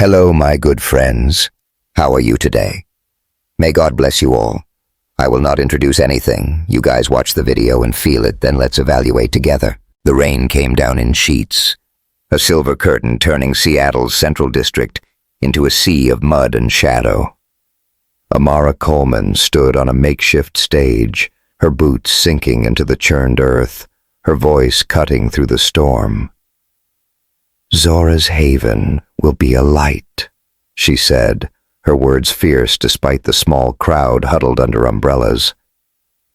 Hello, my good friends. How are you today? May God bless you all. I will not introduce anything. You guys watch the video and feel it, then let's evaluate together. The rain came down in sheets, a silver curtain turning Seattle's central district into a sea of mud and shadow. Amara Coleman stood on a makeshift stage, her boots sinking into the churned earth, her voice cutting through the storm. "Zora's haven will be a light," she said, her words fierce despite the small crowd huddled under umbrellas.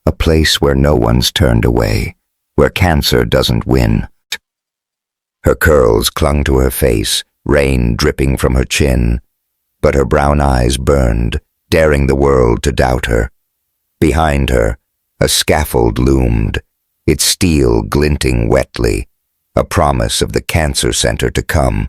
"A place where no one's turned away, where cancer doesn't win." Her curls clung to her face, rain dripping from her chin, but her brown eyes burned, daring the world to doubt her. Behind her, a scaffold loomed, its steel glinting wetly, a promise of the cancer center to come.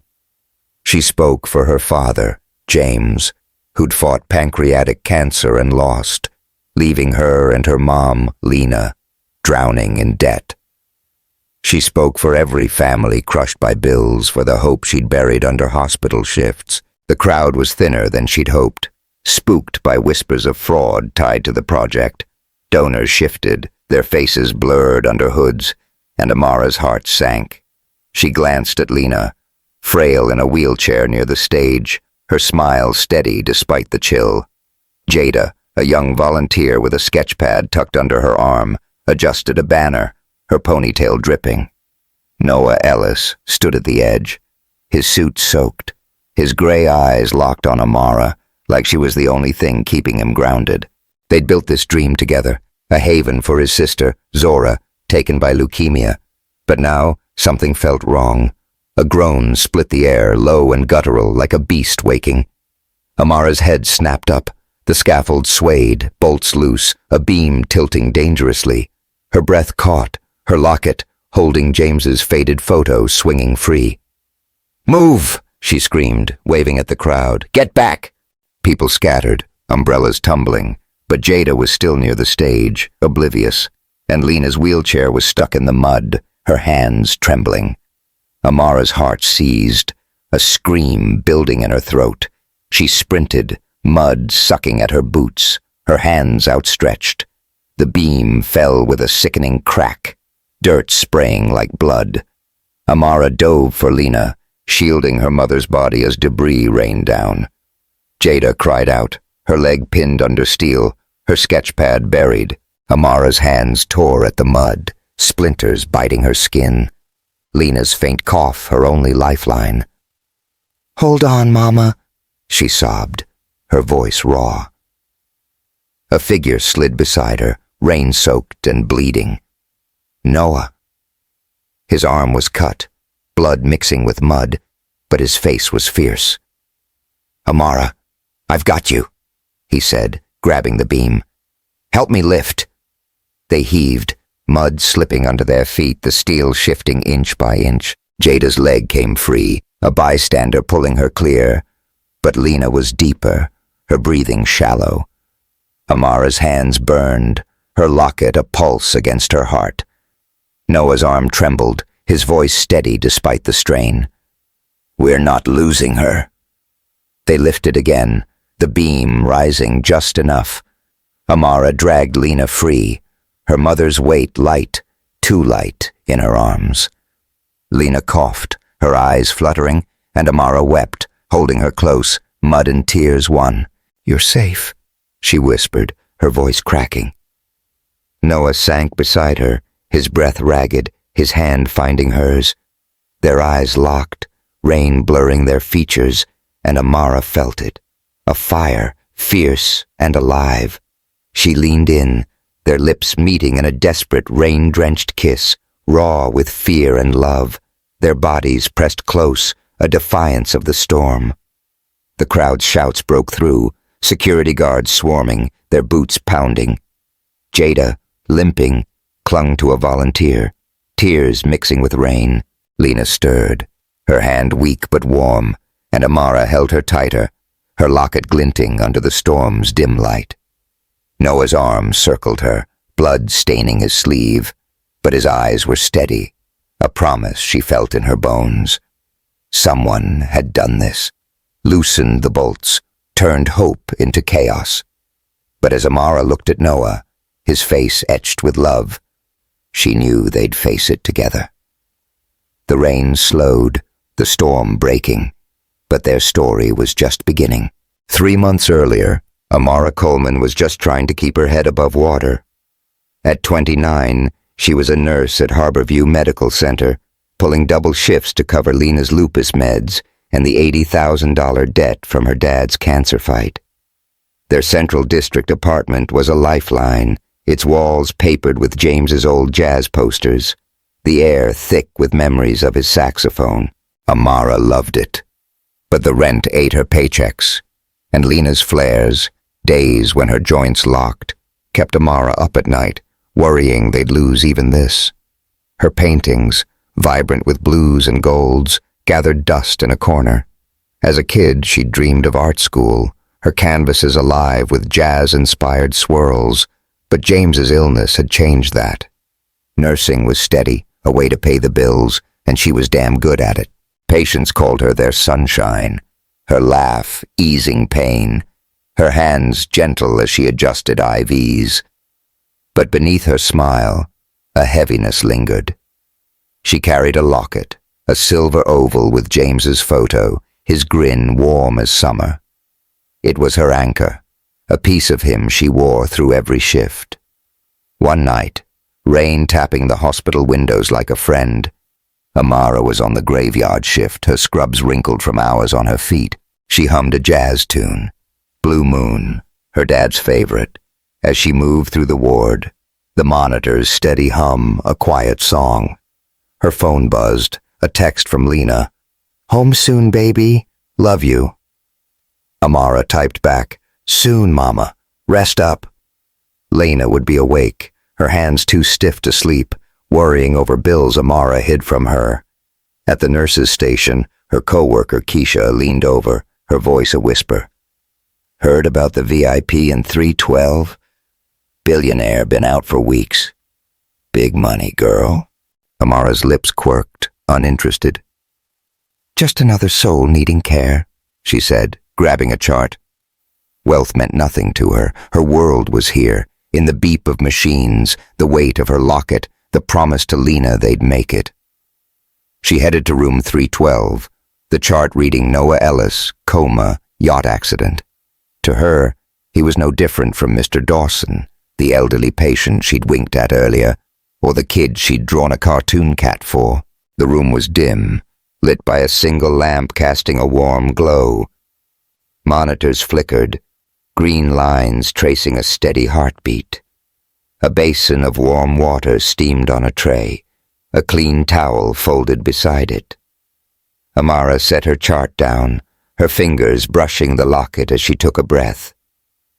She spoke for her father, James, who'd fought pancreatic cancer and lost, leaving her and her mom, Lena, drowning in debt. She spoke for every family crushed by bills for the hope she'd buried under hospital shifts. The crowd was thinner than she'd hoped, spooked by whispers of fraud tied to the project. Donors shifted, their faces blurred under hoods, and Amara's heart sank. She glanced at Lena, frail in a wheelchair near the stage, her smile steady despite the chill. Jada, a young volunteer with a sketchpad tucked under her arm, adjusted a banner, her ponytail dripping. Noah Ellis stood at the edge, his suit soaked, his gray eyes locked on Amara, like she was the only thing keeping him grounded. They'd built this dream together, a haven for his sister, Zora, taken by leukemia. But now, something felt wrong. A groan split the air, low and guttural, like a beast waking. Amara's head snapped up. The scaffold swayed, bolts loose, a beam tilting dangerously. Her breath caught, her locket, holding James's faded photo, swinging free. "Move!" she screamed, waving at the crowd. "Get back!" People scattered, umbrellas tumbling, but Jada was still near the stage, oblivious, and Lena's wheelchair was stuck in the mud, her hands trembling. Amara's heart seized, a scream building in her throat. She sprinted, mud sucking at her boots, her hands outstretched. The beam fell with a sickening crack, dirt spraying like blood. Amara dove for Lena, shielding her mother's body as debris rained down. Jada cried out, her leg pinned under steel, her sketchpad buried. Amara's hands tore at the mud, splinters biting her skin. Lena's faint cough, her only lifeline. "Hold on, Mama," she sobbed, her voice raw. A figure slid beside her, rain-soaked and bleeding. Noah. His arm was cut, blood mixing with mud, but his face was fierce. "Amara, I've got you," he said, grabbing the beam. "Help me lift." They heaved, mud slipping under their feet, the steel shifting inch by inch. Jada's leg came free, a bystander pulling her clear. But Lena was deeper, her breathing shallow. Amara's hands burned, her locket a pulse against her heart. Noah's arm trembled, his voice steady despite the strain. "We're not losing her." They lifted again, the beam rising just enough. Amara dragged Lena free, her mother's weight light, too light, in her arms. Lena coughed, her eyes fluttering, and Amara wept, holding her close, mud and tears one. "You're safe," she whispered, her voice cracking. Noah sank beside her, his breath ragged, his hand finding hers. Their eyes locked, rain blurring their features, and Amara felt it. A fire, fierce and alive. She leaned in, their lips meeting in a desperate rain-drenched kiss, raw with fear and love, their bodies pressed close, a defiance of the storm. The crowd's shouts broke through, security guards swarming, their boots pounding. Jada, limping, clung to a volunteer, tears mixing with rain. Lena stirred, her hand weak but warm, and Amara held her tighter, her locket glinting under the storm's dim light. Noah's arm circled her, blood staining his sleeve, but his eyes were steady, a promise she felt in her bones. Someone had done this. loosened the bolts, turned hope into chaos. But as Amara looked at Noah, his face etched with love, she knew they'd face it together. The rain slowed, the storm breaking, but their story was just beginning. 3 months earlier, Amara Coleman was just trying to keep her head above water. At 29, she was a nurse at Harborview Medical Center, pulling double shifts to cover Lena's lupus meds and the $80,000 debt from her dad's cancer fight. Their Central District apartment was a lifeline, its walls papered with James's old jazz posters, the air thick with memories of his saxophone. Amara loved it. But the rent ate her paychecks, and Lena's flares, days when her joints locked, kept Amara up at night, worrying they'd lose even this. Her paintings, vibrant with blues and golds, gathered dust in a corner. As a kid, she'd dreamed of art school, her canvases alive with jazz-inspired swirls, but James's illness had changed that. Nursing was steady, a way to pay the bills, and she was damn good at it. Patients called her their sunshine, her laugh easing pain, her hands gentle as she adjusted IVs. But beneath her smile, a heaviness lingered. She carried a locket, a silver oval with James's photo, his grin warm as summer. It was her anchor, a piece of him she wore through every shift. One night, rain tapping the hospital windows like a friend, Amara was on the graveyard shift, her scrubs wrinkled from hours on her feet. She hummed a jazz tune, Blue Moon, her dad's favorite, as she moved through the ward, the monitor's steady hum, a quiet song. Her phone buzzed, a text from Lena. "Home soon, baby. Love you." Amara typed back, "Soon, Mama. Rest up." Lena would be awake, her hands too stiff to sleep, worrying over bills Amara hid from her. At the nurse's station, her co-worker Keisha leaned over, her voice a whisper. "Heard about the VIP in 312? Billionaire been out for weeks. Big money, girl." Amara's lips quirked, uninterested. "Just another soul needing care," she said, grabbing a chart. Wealth meant nothing to her. Her world was here, in the beep of machines, the weight of her locket, the promise to Lena they'd make it. She headed to room 312, the chart reading Noah Ellis, coma, yacht accident. To her, he was no different from Mr. Dawson, the elderly patient she'd winked at earlier, or the kid she'd drawn a cartoon cat for. The room was dim, lit by a single lamp casting a warm glow. Monitors flickered, green lines tracing a steady heartbeat. A basin of warm water steamed on a tray, a clean towel folded beside it. Amara set her chart down, her fingers brushing the locket as she took a breath.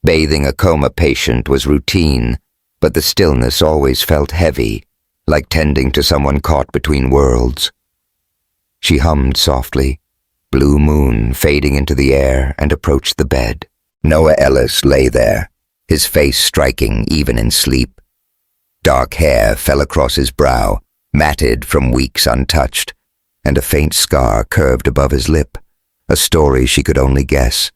Bathing a coma patient was routine, but the stillness always felt heavy, like tending to someone caught between worlds. She hummed softly, Blue Moon fading into the air, and approached the bed. Noah Ellis lay there, his face striking even in sleep. Dark hair fell across his brow, matted from weeks untouched, and a faint scar curved above his lip, a story she could only guess.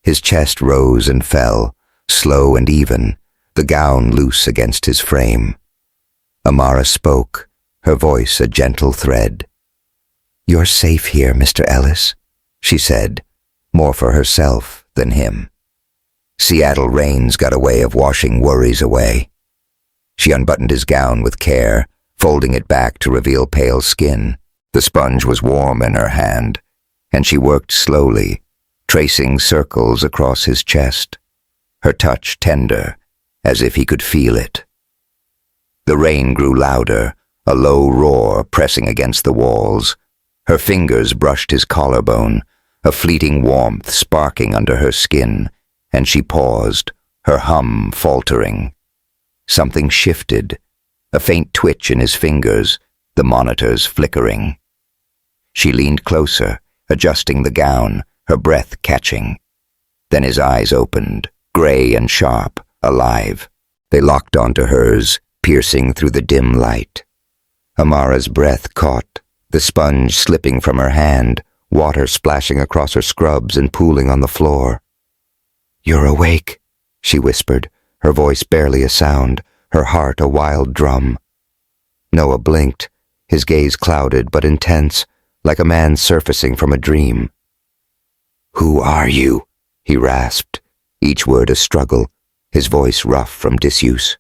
His chest rose and fell, slow and even, the gown loose against his frame. Amara spoke, her voice a gentle thread. "You're safe here, Mr. Ellis," she said, more for herself than him. Seattle rains got a way of washing worries away. She unbuttoned his gown with care, folding it back to reveal pale skin. The sponge was warm in her hand, and she worked slowly, tracing circles across his chest, her touch tender, as if he could feel it. The rain grew louder, a low roar pressing against the walls. Her fingers brushed his collarbone, a fleeting warmth sparking under her skin, and she paused, her hum faltering. Something shifted, a faint twitch in his fingers, the monitors flickering. She leaned closer, adjusting the gown, her breath catching. Then his eyes opened, gray and sharp, alive. They locked onto hers, piercing through the dim light. Amara's breath caught, the sponge slipping from her hand, water splashing across her scrubs and pooling on the floor. "You're awake," she whispered, her voice barely a sound, her heart a wild drum. Noah blinked, his gaze clouded but intense, like a man surfacing from a dream. "Who are you?" he rasped, each word a struggle, his voice rough from disuse.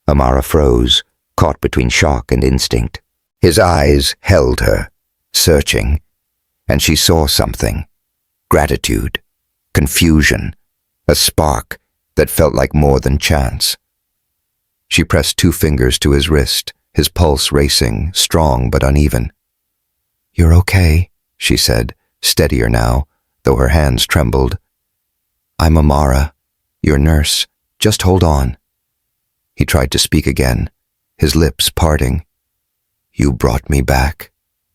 Amara froze, caught between shock and instinct. His eyes held her, searching, and she saw something. Gratitude, confusion, a spark that felt like more than chance. She pressed 2 fingers to his wrist, his pulse racing, strong but uneven. "You're okay," she said, steadier now, though her hands trembled. "I'm Amara, your nurse. Just hold on." He tried to speak again, his lips parting. "You brought me back,"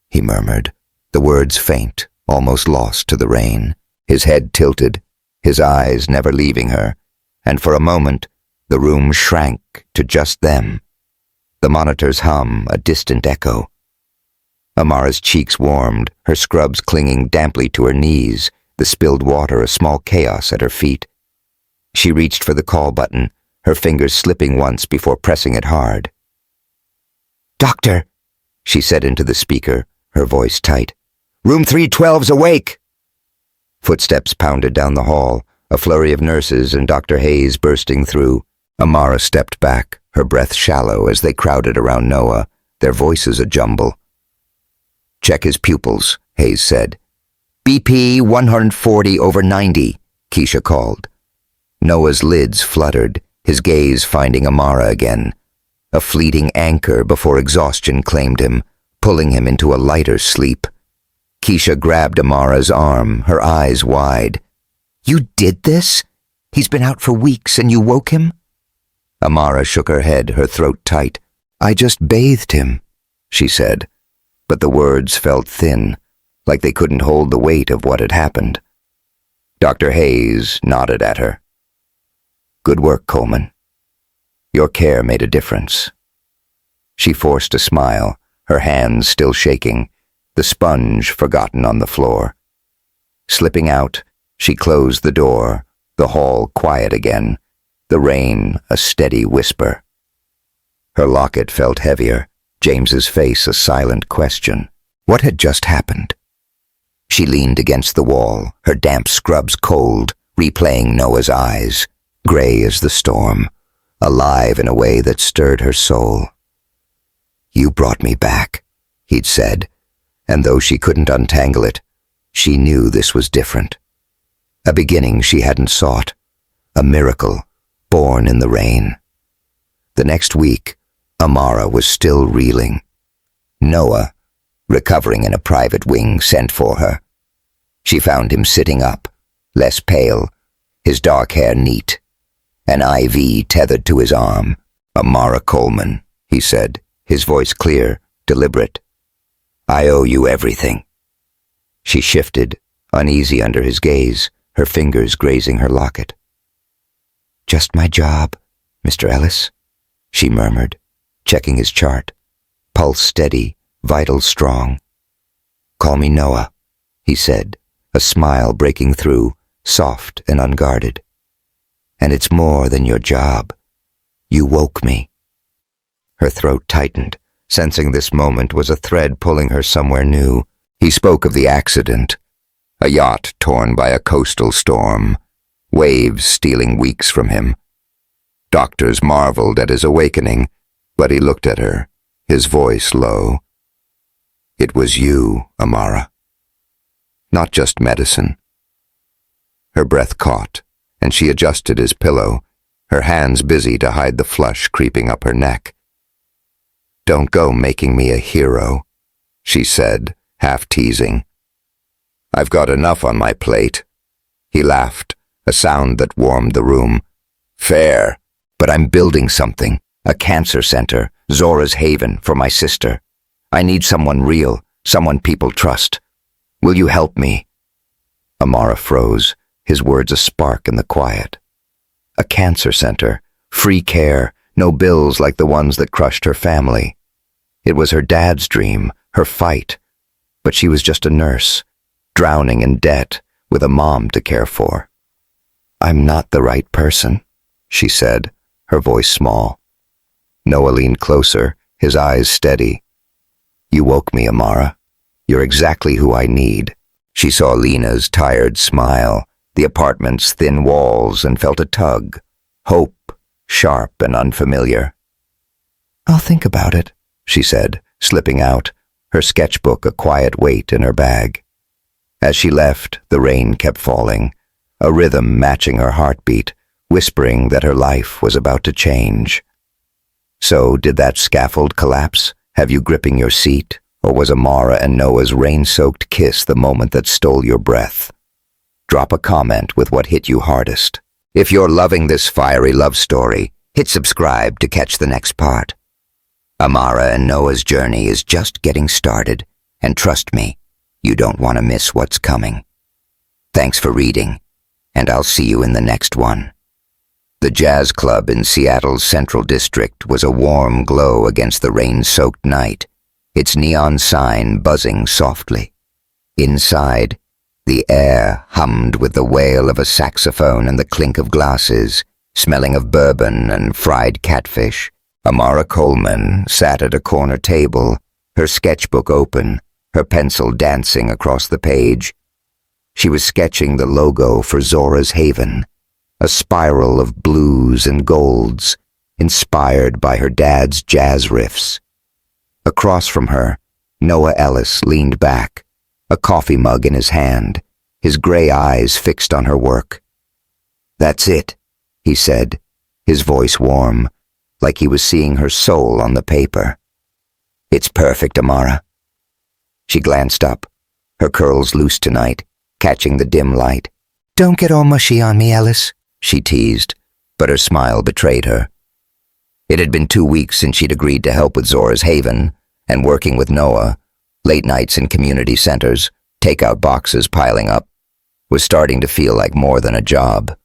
he murmured, the words faint, almost lost to the rain. His head tilted, his eyes never leaving her, and for a moment the room shrank to just them. The monitor's hum, a distant echo. Amara's cheeks warmed, her scrubs clinging damply to her knees, the spilled water a small chaos at her feet. She reached for the call button, her fingers slipping once before pressing it hard. "Doctor," she said into the speaker, her voice tight. "Room 312's awake!" Footsteps pounded down the hall, a flurry of nurses and Dr. Hayes bursting through. Amara stepped back, her breath shallow as they crowded around Noah, their voices a jumble. "Check his pupils," Hayes said. "BP 140/90, Keisha called. Noah's lids fluttered, his gaze finding Amara again. A fleeting anchor before exhaustion claimed him, pulling him into a lighter sleep. Keisha grabbed Amara's arm, her eyes wide. "You did this? He's been out for weeks and you woke him?" Amara shook her head, her throat tight. "I just bathed him," she said, but the words felt thin, like they couldn't hold the weight of what had happened. Dr. Hayes nodded at her. "Good work, Coleman. Your care made a difference." She forced a smile, her hands still shaking, the sponge forgotten on the floor. Slipping out, she closed the door, the hall quiet again, the rain a steady whisper. Her locket felt heavier, James's face a silent question. What had just happened? She leaned against the wall, her damp scrubs cold, replaying Noah's eyes, gray as the storm, alive in a way that stirred her soul. "You brought me back," he'd said, and though she couldn't untangle it, she knew this was different. A beginning she hadn't sought, a miracle born in the rain. The next week, Amara was still reeling. Noah, recovering in a private wing, sent for her. She found him sitting up, less pale, his dark hair neat, an IV tethered to his arm. "Amara Coleman," he said, his voice clear, deliberate. "I owe you everything." She shifted, uneasy under his gaze, her fingers grazing her locket. "Just my job, Mr. Ellis," she murmured, checking his chart. Pulse steady, vitals strong. "Call me Noah," he said, a smile breaking through, soft and unguarded. "And it's more than your job. You woke me." Her throat tightened, sensing this moment was a thread pulling her somewhere new. He spoke of the accident, a yacht torn by a coastal storm, waves stealing weeks from him. Doctors marveled at his awakening, but he looked at her, his voice low. "It was you, Amara. Not just medicine." Her breath caught, and she adjusted his pillow, her hands busy to hide the flush creeping up her neck. "Don't go making me a hero," she said, half teasing. "I've got enough on my plate." He laughed, a sound that warmed the room. "Fair, but I'm building something, a cancer center, Zora's haven for my sister. I need someone real, someone people trust. Will you help me?" Amara froze, his words a spark in the quiet. A cancer center, free care, no bills like the ones that crushed her family. It was her dad's dream, her fight. but she was just a nurse, drowning in debt with a mom to care for. "I'm not the right person," she said, her voice small. Noah leaned closer, his eyes steady. "You woke me, Amara. You're exactly who I need." She saw Lena's tired smile, the apartment's thin walls, and felt a tug, hope, sharp and unfamiliar. "I'll think about it," she said, slipping out, her sketchbook a quiet weight in her bag. As she left, the rain kept falling, a rhythm matching her heartbeat, whispering that her life was about to change. So, did that scaffold collapse, have you gripping your seat, or was Amara and Noah's rain-soaked kiss the moment that stole your breath? Drop a comment with what hit you hardest. If you're loving this fiery love story, hit subscribe to catch the next part. Amara and Noah's journey is just getting started, and trust me, you don't want to miss what's coming. Thanks for reading, and I'll see you in the next one. The jazz club in Seattle's Central District was a warm glow against the rain-soaked night, its neon sign buzzing softly. Inside, the air hummed with the wail of a saxophone and the clink of glasses, smelling of bourbon and fried catfish. Amara Coleman sat at a corner table, her sketchbook open, her pencil dancing across the page. She was sketching the logo for Zora's Haven, a spiral of blues and golds, inspired by her dad's jazz riffs. Across from her, Noah Ellis leaned back, a coffee mug in his hand, his gray eyes fixed on her work. "That's it," he said, his voice warm, like he was seeing her soul on the paper. "It's perfect, Amara." She glanced up, her curls loose tonight, catching the dim light. "Don't get all mushy on me, Ellis," she teased, but her smile betrayed her. It had been 2 weeks since she'd agreed to help with Zora's Haven, and working with Noah, late nights in community centers, takeout boxes piling up, was starting to feel like more than a job.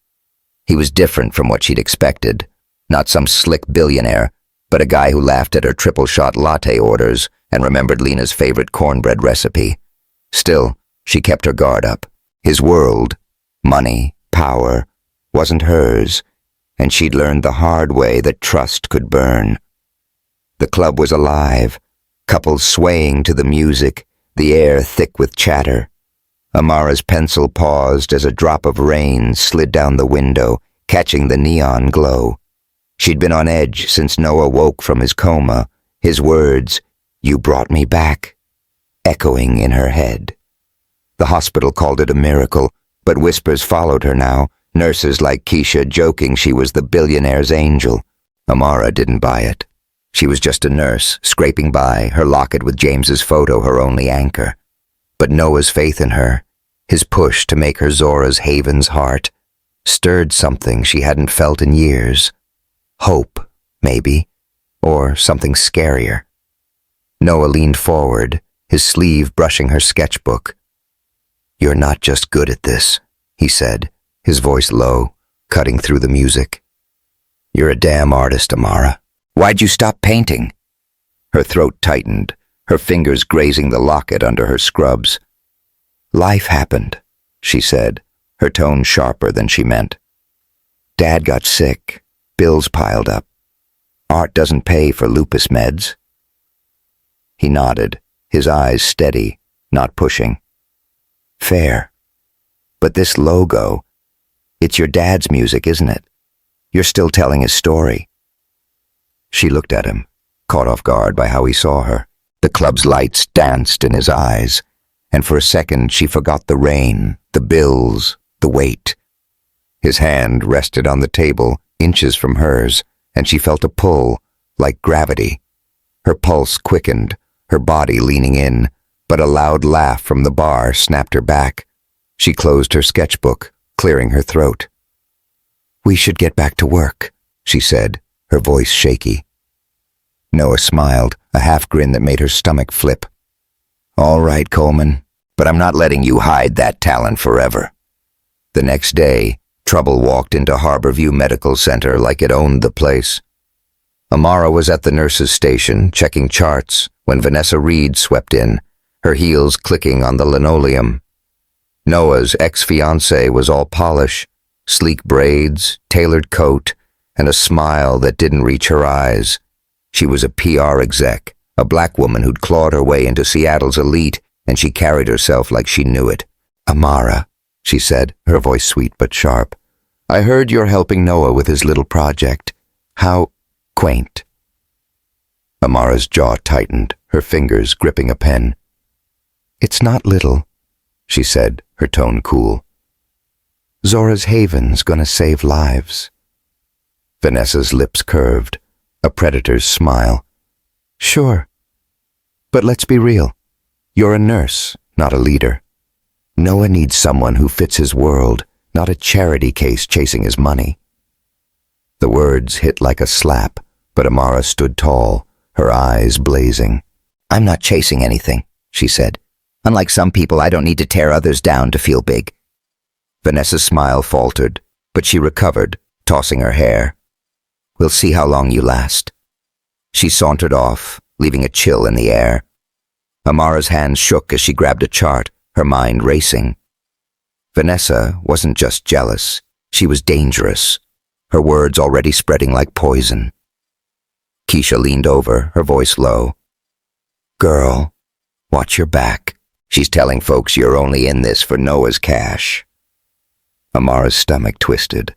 He was different from what she'd expected, not some slick billionaire, but a guy who laughed at her triple-shot latte orders and remembered Lena's favorite cornbread recipe. Still, she kept her guard up. His world, money, power, wasn't hers, and she'd learned the hard way that trust could burn. The club was alive, couples swaying to the music, the air thick with chatter. Amara's pencil paused as a drop of rain slid down the window, catching the neon glow. She'd been on edge since Noah woke from his coma, his words, "You brought me back," echoing in her head. The hospital called it a miracle, but whispers followed her now, nurses like Keisha joking she was the billionaire's angel. Amara didn't buy it. She was just a nurse, scraping by, her locket with James's photo her only anchor. But Noah's faith in her, his push to make her Zora's Haven's heart, stirred something she hadn't felt in years. Hope, maybe, or something scarier. Noah leaned forward, his sleeve brushing her sketchbook. "You're not just good at this," he said, his voice low, cutting through the music. "You're a damn artist, Amara. Why'd you stop painting?" Her throat tightened, her fingers grazing the locket under her scrubs. "Life happened," she said, her tone sharper than she meant. "Dad got sick, bills piled up. Art doesn't pay for lupus meds." He nodded, his eyes steady, not pushing. "Fair. But this logo, it's your dad's music, isn't it? You're still telling his story." She looked at him, caught off guard by how he saw her. The club's lights danced in his eyes, and for a second she forgot the rain, the bills, the weight. His hand rested on the table, inches from hers, and she felt a pull, like gravity. Her pulse quickened, her body leaning in, but a loud laugh from the bar snapped her back. She closed her sketchbook, clearing her throat. "We should get back to work," she said, her voice shaky. Noah smiled, a half-grin that made her stomach flip. "All right, Coleman, but I'm not letting you hide that talent forever." The next day, trouble walked into Harborview Medical Center like it owned the place. Amara was at the nurse's station, checking charts, when Vanessa Reed swept in, her heels clicking on the linoleum. Noah's ex-fiancé was all polish, sleek braids, tailored coat, and a smile that didn't reach her eyes. She was a PR exec, a black woman who'd clawed her way into Seattle's elite, and she carried herself like she knew it. "Amara," she said, her voice sweet but sharp, "I heard you're helping Noah with his little project. How quaint." Amara's jaw tightened, her fingers gripping a pen. "It's not little," she said, her tone cool. "Zora's haven's gonna save lives." Vanessa's lips curved, a predator's smile. "Sure. But let's be real. You're a nurse, not a leader. Noah needs someone who fits his world, not a charity case chasing his money." The words hit like a slap, but Amara stood tall, her eyes blazing. "I'm not chasing anything," she said. "Unlike some people, I don't need to tear others down to feel big." Vanessa's smile faltered, but she recovered, tossing her hair. "We'll see how long you last." She sauntered off, leaving a chill in the air. Amara's hands shook as she grabbed a chart, her mind racing. Vanessa wasn't just jealous, she was dangerous, her words already spreading like poison. Keisha leaned over, her voice low. "Girl, watch your back. She's telling folks you're only in this for Noah's cash." Amara's stomach twisted.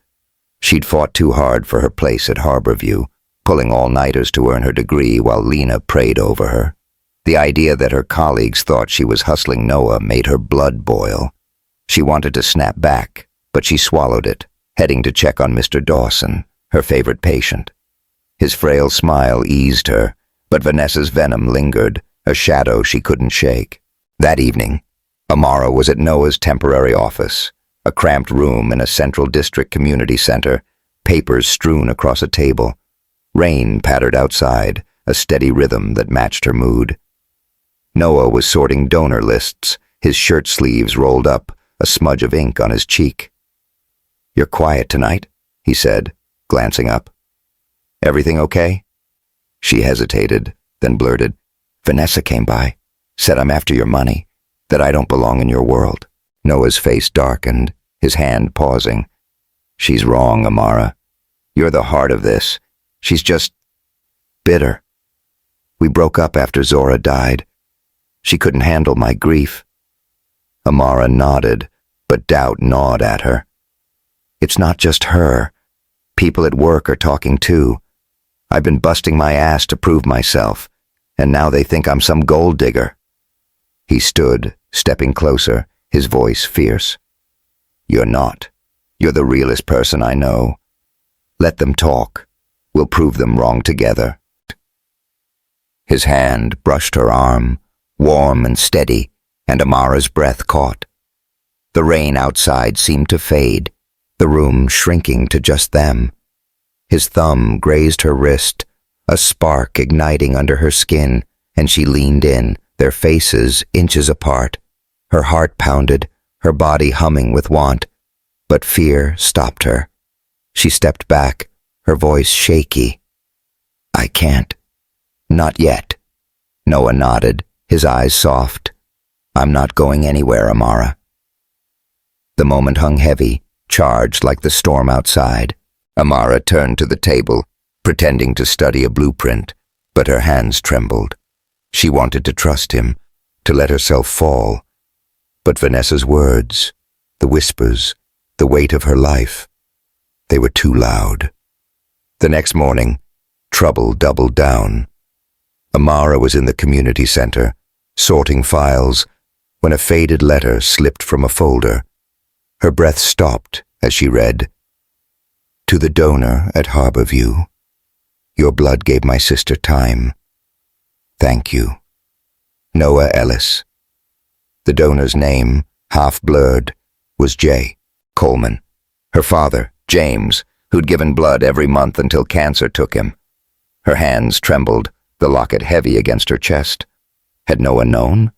She'd fought too hard for her place at Harborview, pulling all-nighters to earn her degree while Lena prayed over her. The idea that her colleagues thought she was hustling Noah made her blood boil. She wanted to snap back, but she swallowed it, heading to check on Mr. Dawson, her favorite patient. His frail smile eased her, but Vanessa's venom lingered, a shadow she couldn't shake. That evening, Amara was at Noah's temporary office, a cramped room in a Central District community center, papers strewn across a table. Rain pattered outside, a steady rhythm that matched her mood. Noah was sorting donor lists, his shirt sleeves rolled up, a smudge of ink on his cheek. "You're quiet tonight," he said, glancing up. "Everything okay?" She hesitated, then blurted, "Vanessa came by, said I'm after your money, that I don't belong in your world." Noah's face darkened, his hand pausing. "She's wrong, Amara. You're the heart of this. She's just bitter. We broke up after Zora died. She couldn't handle my grief." Amara nodded, but doubt gnawed at her. "It's not just her. People at work are talking too. I've been busting my ass to prove myself, and now they think I'm some gold digger." He stood, stepping closer, his voice fierce. "You're not. You're the realest person I know. Let them talk. We'll prove them wrong together." His hand brushed her arm, warm and steady, and Amara's breath caught. The rain outside seemed to fade, the room shrinking to just them. His thumb grazed her wrist, a spark igniting under her skin, and she leaned in, their faces inches apart. Her heart pounded, her body humming with want, but fear stopped her. She stepped back, her voice shaky. "I can't. Not yet." Noah nodded, his eyes soft. "I'm not going anywhere, Amara." The moment hung heavy, charged like the storm outside. Amara turned to the table, pretending to study a blueprint, but her hands trembled. She wanted to trust him, to let herself fall. But Vanessa's words, the whispers, the weight of her life, they were too loud. The next morning, trouble doubled down. Amara was in the community center, sorting files, when a faded letter slipped from a folder. Her breath stopped as she read, "To the donor at Harborview. Your blood gave my sister time. Thank you. Noah Ellis." The donor's name, half blurred, was J. Coleman. Her father, James, who'd given blood every month until cancer took him. Her hands trembled, the locket heavy against her chest. Had Noah known?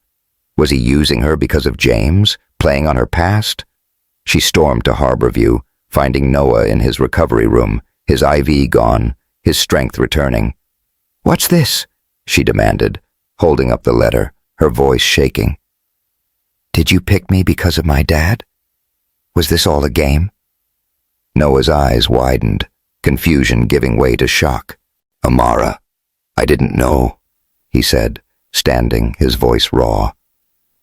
Was he using her because of James, playing on her past? She stormed to Harborview, finding Noah in his recovery room, his IV gone, his strength returning. "What's this?" she demanded, holding up the letter, her voice shaking. "Did you pick me because of my dad? Was this all a game?" Noah's eyes widened, confusion giving way to shock. "Amara, I didn't know," he said, standing, his voice raw.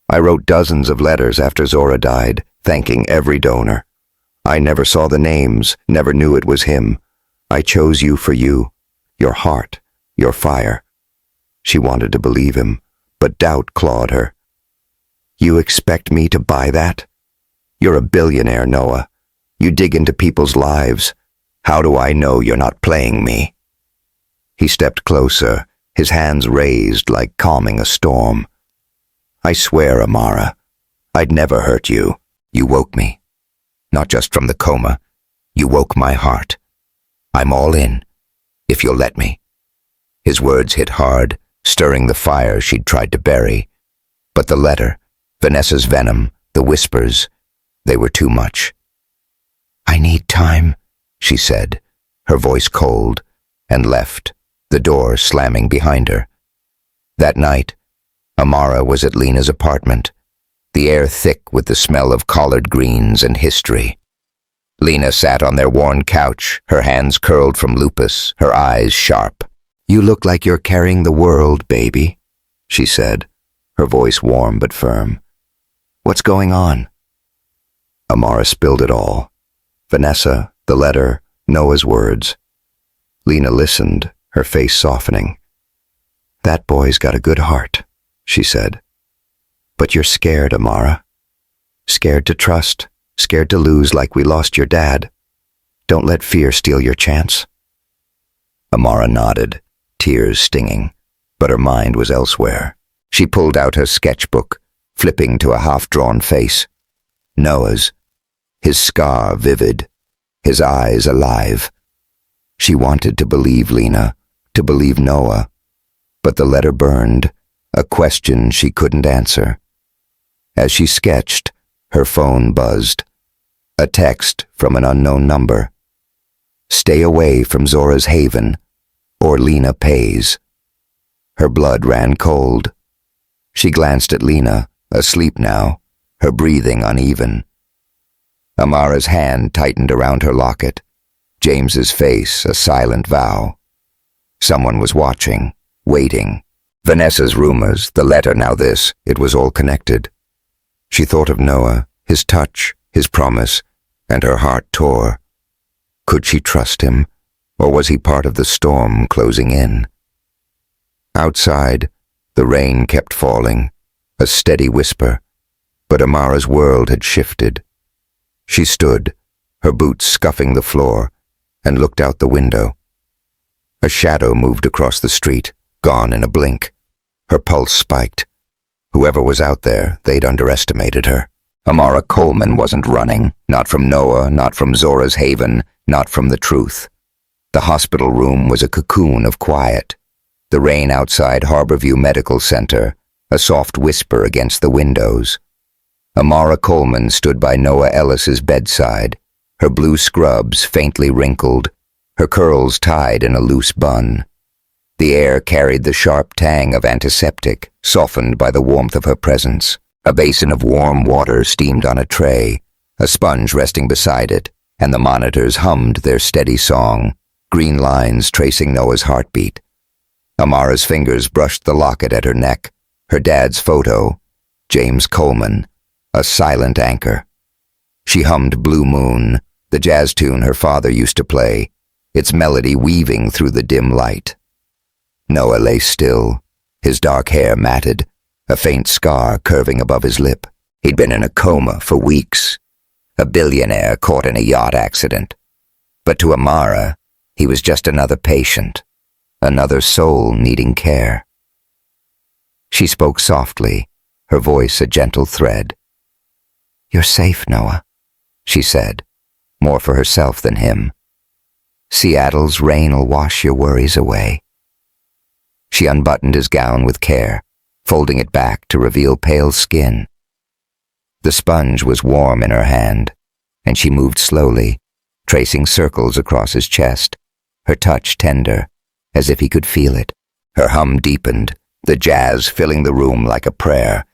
"I wrote dozens of letters after Zora died, thanking every donor. I never saw the names, never knew it was him. I chose you for you, your heart, your fire." She wanted to believe him, but doubt clawed her. "You expect me to buy that? You're a billionaire, Noah. You dig into people's lives. How do I know you're not playing me?" He stepped closer, his hands raised like calming a storm. "I swear, Amara, I'd never hurt you. You woke me. Not just from the coma. You woke my heart. I'm all in, if you'll let me." His words hit hard, stirring the fire she'd tried to bury. But the letter, Vanessa's venom, the whispers, they were too much. "I need time," she said, her voice cold, and left, the door slamming behind her. That night, Amara was at Lena's apartment, the air thick with the smell of collard greens and history. Lena sat on their worn couch, her hands curled from lupus, her eyes sharp. "You look like you're carrying the world, baby," she said, her voice warm but firm. "What's going on?" Amara spilled it all. Vanessa, the letter, Noah's words. Lena listened, her face softening. "That boy's got a good heart," she said. "But you're scared, Amara. Scared to trust, scared to lose like we lost your dad. Don't let fear steal your chance." Amara nodded, tears stinging, but her mind was elsewhere. She pulled out her sketchbook, flipping to a half-drawn face. Noah's, his scar vivid, his eyes alive. She wanted to believe Lena, to believe Noah, but the letter burned, a question she couldn't answer. As she sketched, her phone buzzed. A text from an unknown number. "Stay away from Zora's haven, or Lena pays." Her blood ran cold. She glanced at Lena, asleep now, her breathing uneven. Amara's hand tightened around her locket. James's face a silent vow. Someone was watching, waiting. Vanessa's rumors, the letter, now this, it was all connected. She thought of Noah, his touch, his promise, and her heart tore. Could she trust him, or was he part of the storm closing in? Outside, the rain kept falling, a steady whisper, but Amara's world had shifted. She stood, her boots scuffing the floor, and looked out the window. A shadow moved across the street, gone in a blink. Her pulse spiked. Whoever was out there, they'd underestimated her. Amara Coleman wasn't running, not from Noah, not from Zora's haven, not from the truth. The hospital room was a cocoon of quiet. The rain outside Harborview Medical Center, a soft whisper against the windows. Amara Coleman stood by Noah Ellis's bedside, her blue scrubs faintly wrinkled, her curls tied in a loose bun. The air carried the sharp tang of antiseptic, softened by the warmth of her presence. A basin of warm water steamed on a tray, a sponge resting beside it, and the monitors hummed their steady song, green lines tracing Noah's heartbeat. Amara's fingers brushed the locket at her neck, her dad's photo, James Coleman, a silent anchor. She hummed Blue Moon, the jazz tune her father used to play, its melody weaving through the dim light. Noah lay still, his dark hair matted, a faint scar curving above his lip. He'd been in a coma for weeks, a billionaire caught in a yacht accident. But to Amara, he was just another patient, another soul needing care. She spoke softly, her voice a gentle thread. "You're safe, Noah," she said, more for herself than him. "Seattle's rain'll wash your worries away." She unbuttoned his gown with care, folding it back to reveal pale skin. The sponge was warm in her hand, and she moved slowly, tracing circles across his chest, her touch tender, as if he could feel it. Her hum deepened, the jazz filling the room like a prayer.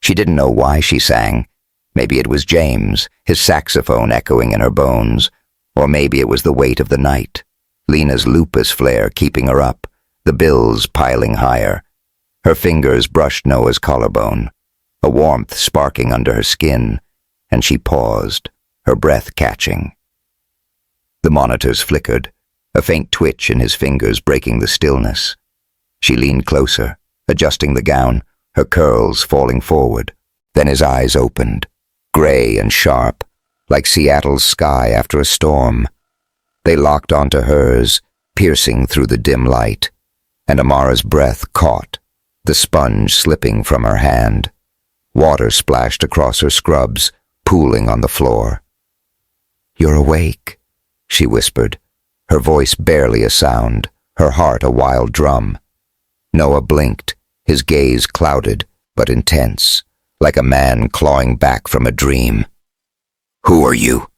She didn't know why she sang. Maybe it was James, his saxophone echoing in her bones. Or maybe it was the weight of the night, Lena's lupus flare keeping her up, the bills piling higher. Her fingers brushed Noah's collarbone, a warmth sparking under her skin, and she paused, her breath catching. The monitors flickered, a faint twitch in his fingers breaking the stillness. She leaned closer, adjusting the gown, her curls falling forward. Then his eyes opened, gray and sharp, like Seattle's sky after a storm. They locked onto hers, piercing through the dim light, and Amara's breath caught, the sponge slipping from her hand. Water splashed across her scrubs, pooling on the floor. "You're awake," she whispered, her voice barely a sound, her heart a wild drum. Noah blinked, his gaze clouded but intense, like a man clawing back from a dream. "Who are you?"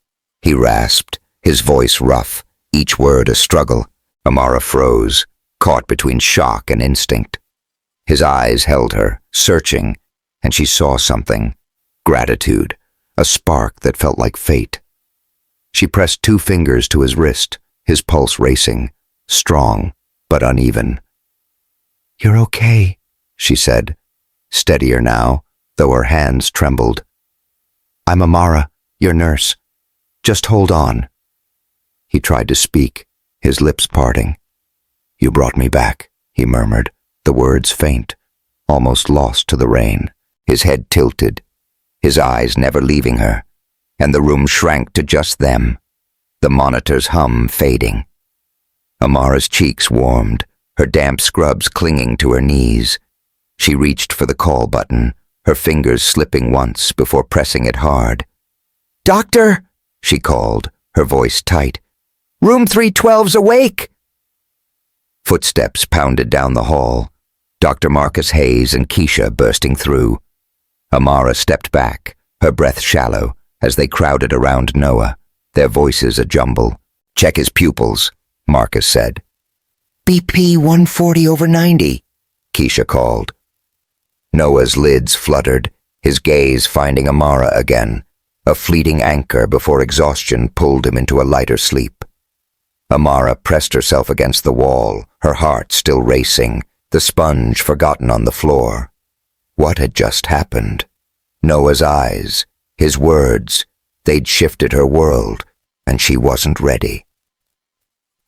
he rasped, his voice rough, each word a struggle. Amara froze, caught between shock and instinct. His eyes held her, searching, and she saw something. Gratitude, a spark that felt like fate. She pressed 2 fingers to his wrist, his pulse racing, strong but uneven. "You're okay," she said, steadier now, though her hands trembled. "I'm Amara, your nurse. Just hold on." He tried to speak, his lips parting. "You brought me back," he murmured, the words faint, almost lost to the rain. His head tilted, his eyes never leaving her, and the room shrank to just them, the monitor's hum fading. Amara's cheeks warmed, her damp scrubs clinging to her knees. She reached for the call button, her fingers slipping once before pressing it hard. "Doctor!" she called, her voice tight. "Room 312's awake!" Footsteps pounded down the hall, Dr. Marcus Hayes and Keisha bursting through. Amara stepped back, her breath shallow, as they crowded around Noah, their voices a jumble. "Check his pupils," Marcus said. "BP 140/90, Keisha called. Noah's lids fluttered, his gaze finding Amara again, a fleeting anchor before exhaustion pulled him into a lighter sleep. Amara pressed herself against the wall, her heart still racing, the sponge forgotten on the floor. What had just happened? Noah's eyes, his words, they'd shifted her world, and she wasn't ready.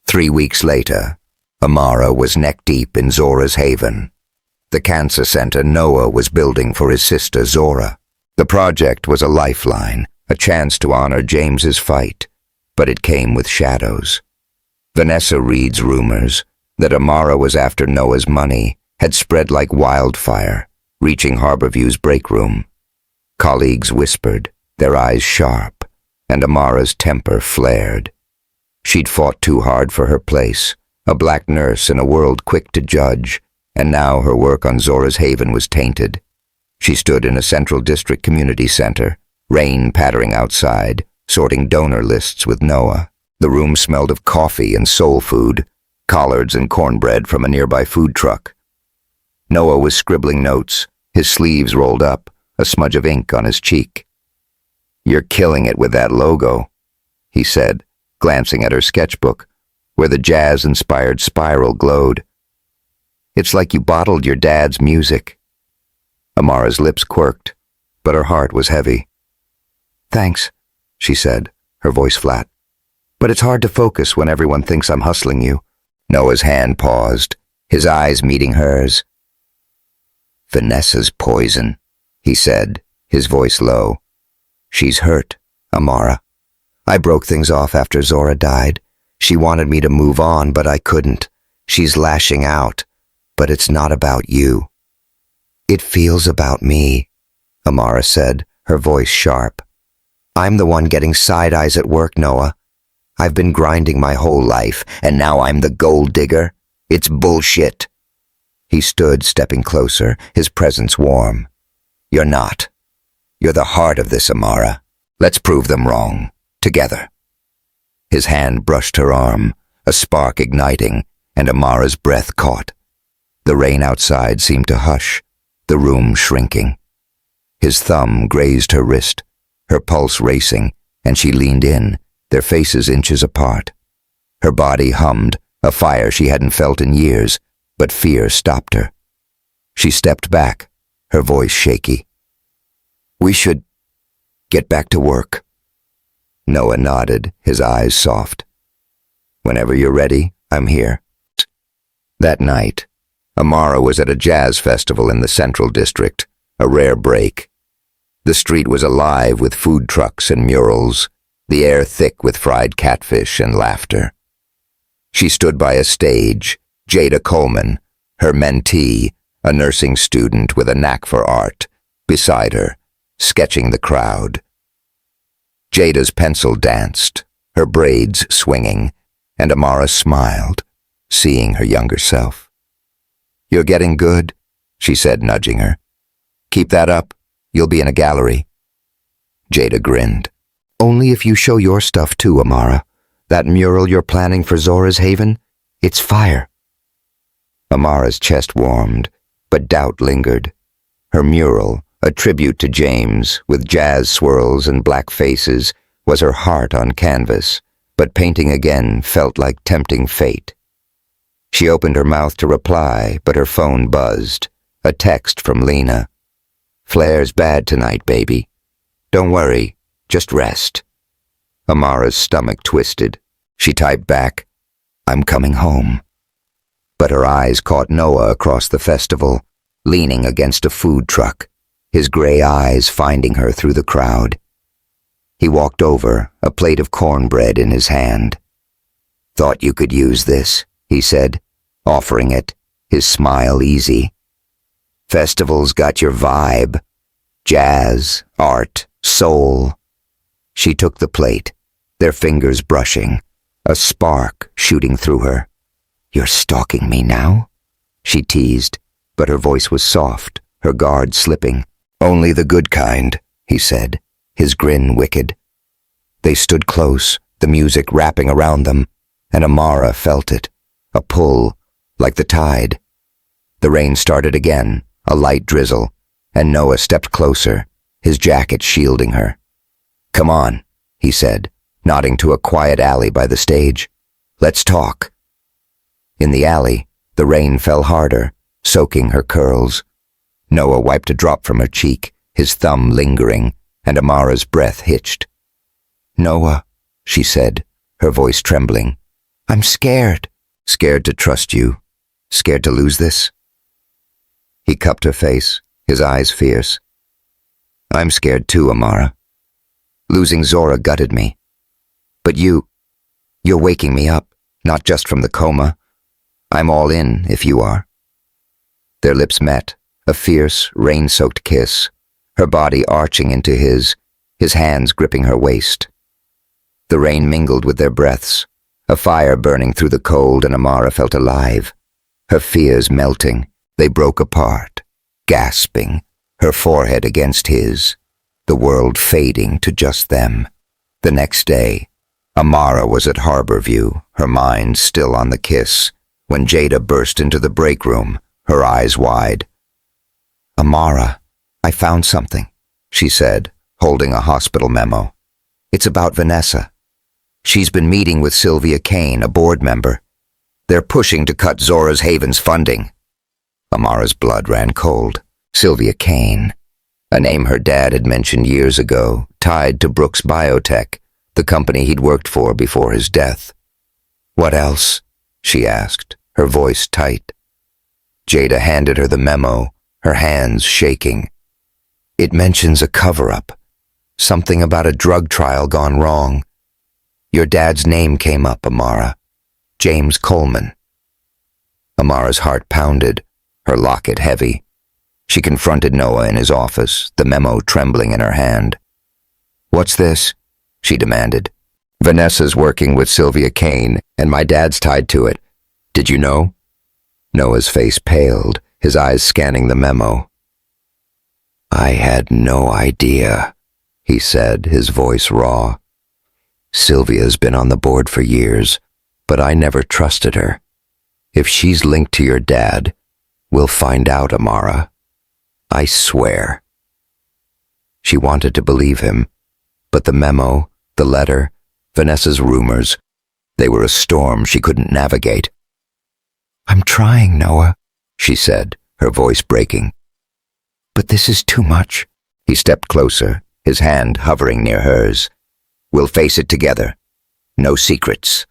3 weeks later, Amara was neck-deep in Zora's haven, the cancer center Noah was building for his sister Zora. The project was a lifeline, a chance to honor James's fight, but it came with shadows. Vanessa Reed's rumors that Amara was after Noah's money had spread like wildfire, reaching Harborview's break room. Colleagues whispered, their eyes sharp, and Amara's temper flared. She'd fought too hard for her place, a black nurse in a world quick to judge, and now her work on Zora's haven was tainted. She stood in a Central District community center, rain pattering outside, sorting donor lists with Noah. The room smelled of coffee and soul food, collards and cornbread from a nearby food truck. Noah was scribbling notes, his sleeves rolled up, a smudge of ink on his cheek. "You're killing it with that logo," he said, glancing at her sketchbook, where the jazz-inspired spiral glowed. "It's like you bottled your dad's music." Amara's lips quirked, but her heart was heavy. "Thanks," she said, her voice flat. "But it's hard to focus when everyone thinks I'm hustling you." Noah's hand paused, his eyes meeting hers. "Vanessa's poison," he said, his voice low. "She's hurt, Amara. I broke things off after Zora died. She wanted me to move on, but I couldn't. She's lashing out, but it's not about you." "It feels about me," Amara said, her voice sharp. "I'm the one getting side eyes at work, Noah. I've been grinding my whole life, and now I'm the gold digger. It's bullshit." He stood, stepping closer, his presence warm. "You're not. You're the heart of this, Amara. Let's prove them wrong, together." His hand brushed her arm, a spark igniting, and Amara's breath caught. The rain outside seemed to hush, the room shrinking. His thumb grazed her wrist, her pulse racing, and she leaned in, their faces inches apart. Her body hummed, a fire she hadn't felt in years, but fear stopped her. She stepped back, her voice shaky. "We should get back to work." Noah nodded, his eyes soft. "Whenever you're ready, I'm here." That night, Amara was at a jazz festival in the Central District, a rare break. The street was alive with food trucks and murals, the air thick with fried catfish and laughter. She stood by a stage, Jada Coleman, her mentee, a nursing student with a knack for art, beside her, sketching the crowd. Jada's pencil danced, her braids swinging, and Amara smiled, seeing her younger self. "You're getting good," she said, nudging her. "Keep that up. You'll be in a gallery." Jada grinned. "Only if you show your stuff too, Amara. That mural you're planning for Zora's Haven, it's fire." Amara's chest warmed, but doubt lingered. Her mural, a tribute to James, with jazz swirls and black faces, was her heart on canvas, but painting again felt like tempting fate. She opened her mouth to reply, but her phone buzzed, a text from Lena. "Flair's bad tonight, baby. Don't worry, just rest." Amara's stomach twisted. She typed back, "I'm coming home." But her eyes caught Noah across the festival, leaning against a food truck, his gray eyes finding her through the crowd. He walked over, a plate of cornbread in his hand. "Thought you could use this," he said, offering it, his smile easy. "Festival's got your vibe. Jazz, art, soul." She took the plate, their fingers brushing, a spark shooting through her. "You're stalking me now?" she teased, but her voice was soft, her guard slipping. "Only the good kind," he said, his grin wicked. They stood close, the music wrapping around them, and Amara felt it, a pull, like the tide. The rain started again, a light drizzle, and Noah stepped closer, his jacket shielding her. "Come on," he said, nodding to a quiet alley by the stage. "Let's talk." In the alley, the rain fell harder, soaking her curls. Noah wiped a drop from her cheek, his thumb lingering, and Amara's breath hitched. "Noah," she said, her voice trembling. "I'm scared." "Scared to trust you? Scared to lose this?" He cupped her face, his eyes fierce. "I'm scared too, Amara. Losing Zora gutted me. But you're waking me up, not just from the coma. I'm all in, if you are." Their lips met, a fierce, rain-soaked kiss, her body arching into his hands gripping her waist. The rain mingled with their breaths, a fire burning through the cold, and Amara felt alive. Her fears melting, they broke apart, gasping, her forehead against his, the world fading to just them. The next day, Amara was at Harborview, her mind still on the kiss, when Jada burst into the break room, her eyes wide. "Amara, I found something," she said, holding a hospital memo. "It's about Vanessa. She's been meeting with Sylvia Kane, a board member. They're pushing to cut Zora's Haven's funding." Amara's blood ran cold. Sylvia Kane, a name her dad had mentioned years ago, tied to Brooks Biotech, the company he'd worked for before his death. "What else?" she asked, her voice tight. Jada handed her the memo, her hands shaking. "It mentions a cover-up, something about a drug trial gone wrong. Your dad's name came up, Amara. James Coleman." Amara's heart pounded, her locket heavy. She confronted Noah in his office, the memo trembling in her hand. "What's this?" she demanded. "Vanessa's working with Sylvia Kane, and my dad's tied to it. Did you know?" Noah's face paled, his eyes scanning the memo. "I had no idea," he said, his voice raw. "Sylvia's been on the board for years, but I never trusted her. If she's linked to your dad, We'll find out, Amara. I swear. She wanted to believe him, but the memo, the letter, Vanessa's rumors, they were a storm she couldn't navigate. I'm trying, Noah, she said, her voice breaking. But this is too much. He stepped closer, his hand hovering near hers. We'll face it together. No secrets.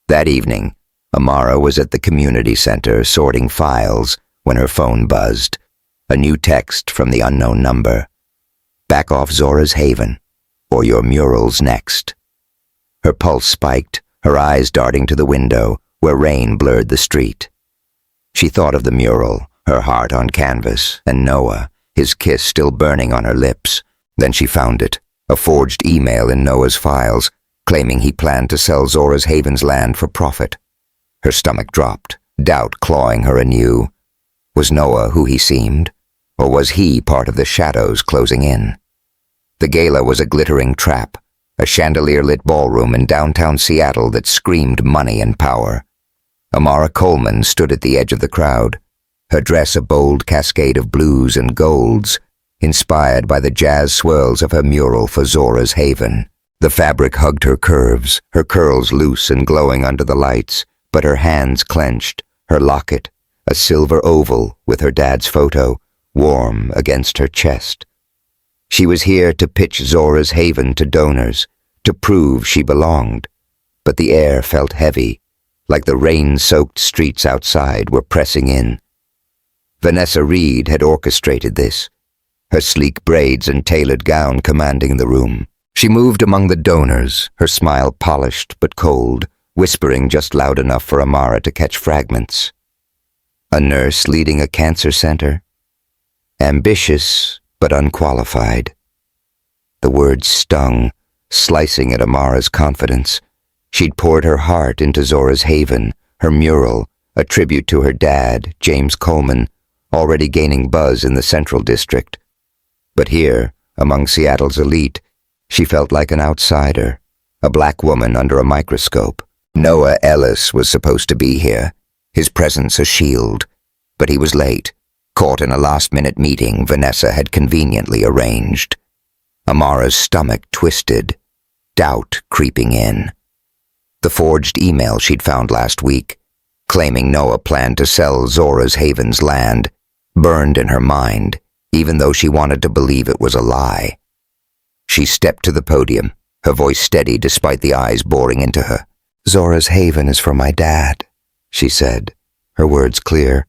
That evening, Amara was at the community center sorting files when her phone buzzed. A new text from the unknown number. Back off Zora's Haven, or your mural's next. Her pulse spiked, her eyes darting to the window, where rain blurred the street. She thought of the mural, her heart on canvas, and Noah, his kiss still burning on her lips. Then she found it, a forged email in Noah's files, claiming he planned to sell Zora's Haven's land for profit. Her stomach dropped, doubt clawing her anew. Was Noah who he seemed, or was he part of the shadows closing in? The gala was a glittering trap, a chandelier-lit ballroom in downtown Seattle that screamed money and power. Amara Coleman stood at the edge of the crowd, her dress a bold cascade of blues and golds, inspired by the jazz swirls of her mural for Zora's Haven. The fabric hugged her curves, her curls loose and glowing under the lights, but her hands clenched, her locket, a silver oval with her dad's photo, warm against her chest. She was here to pitch Zora's Haven to donors, to prove she belonged. But the air felt heavy, like the rain-soaked streets outside were pressing in. Vanessa Reed had orchestrated this, her sleek braids and tailored gown commanding the room. She moved among the donors, her smile polished but cold, whispering just loud enough for Amara to catch fragments. A nurse leading a cancer center? Ambitious, but unqualified. The words stung, slicing at Amara's confidence. She'd poured her heart into Zora's Haven, her mural, a tribute to her dad, James Coleman, already gaining buzz in the Central District. But here, among Seattle's elite, she felt like an outsider, a black woman under a microscope. Noah Ellis was supposed to be here, his presence a shield, but he was late, caught in a last-minute meeting Vanessa had conveniently arranged. Amara's stomach twisted, doubt creeping in. The forged email she'd found last week, claiming Noah planned to sell Zora's Haven's land, burned in her mind, even though she wanted to believe it was a lie. She stepped to the podium, her voice steady despite the eyes boring into her. Zora's Haven is for my dad, she said, her words clear.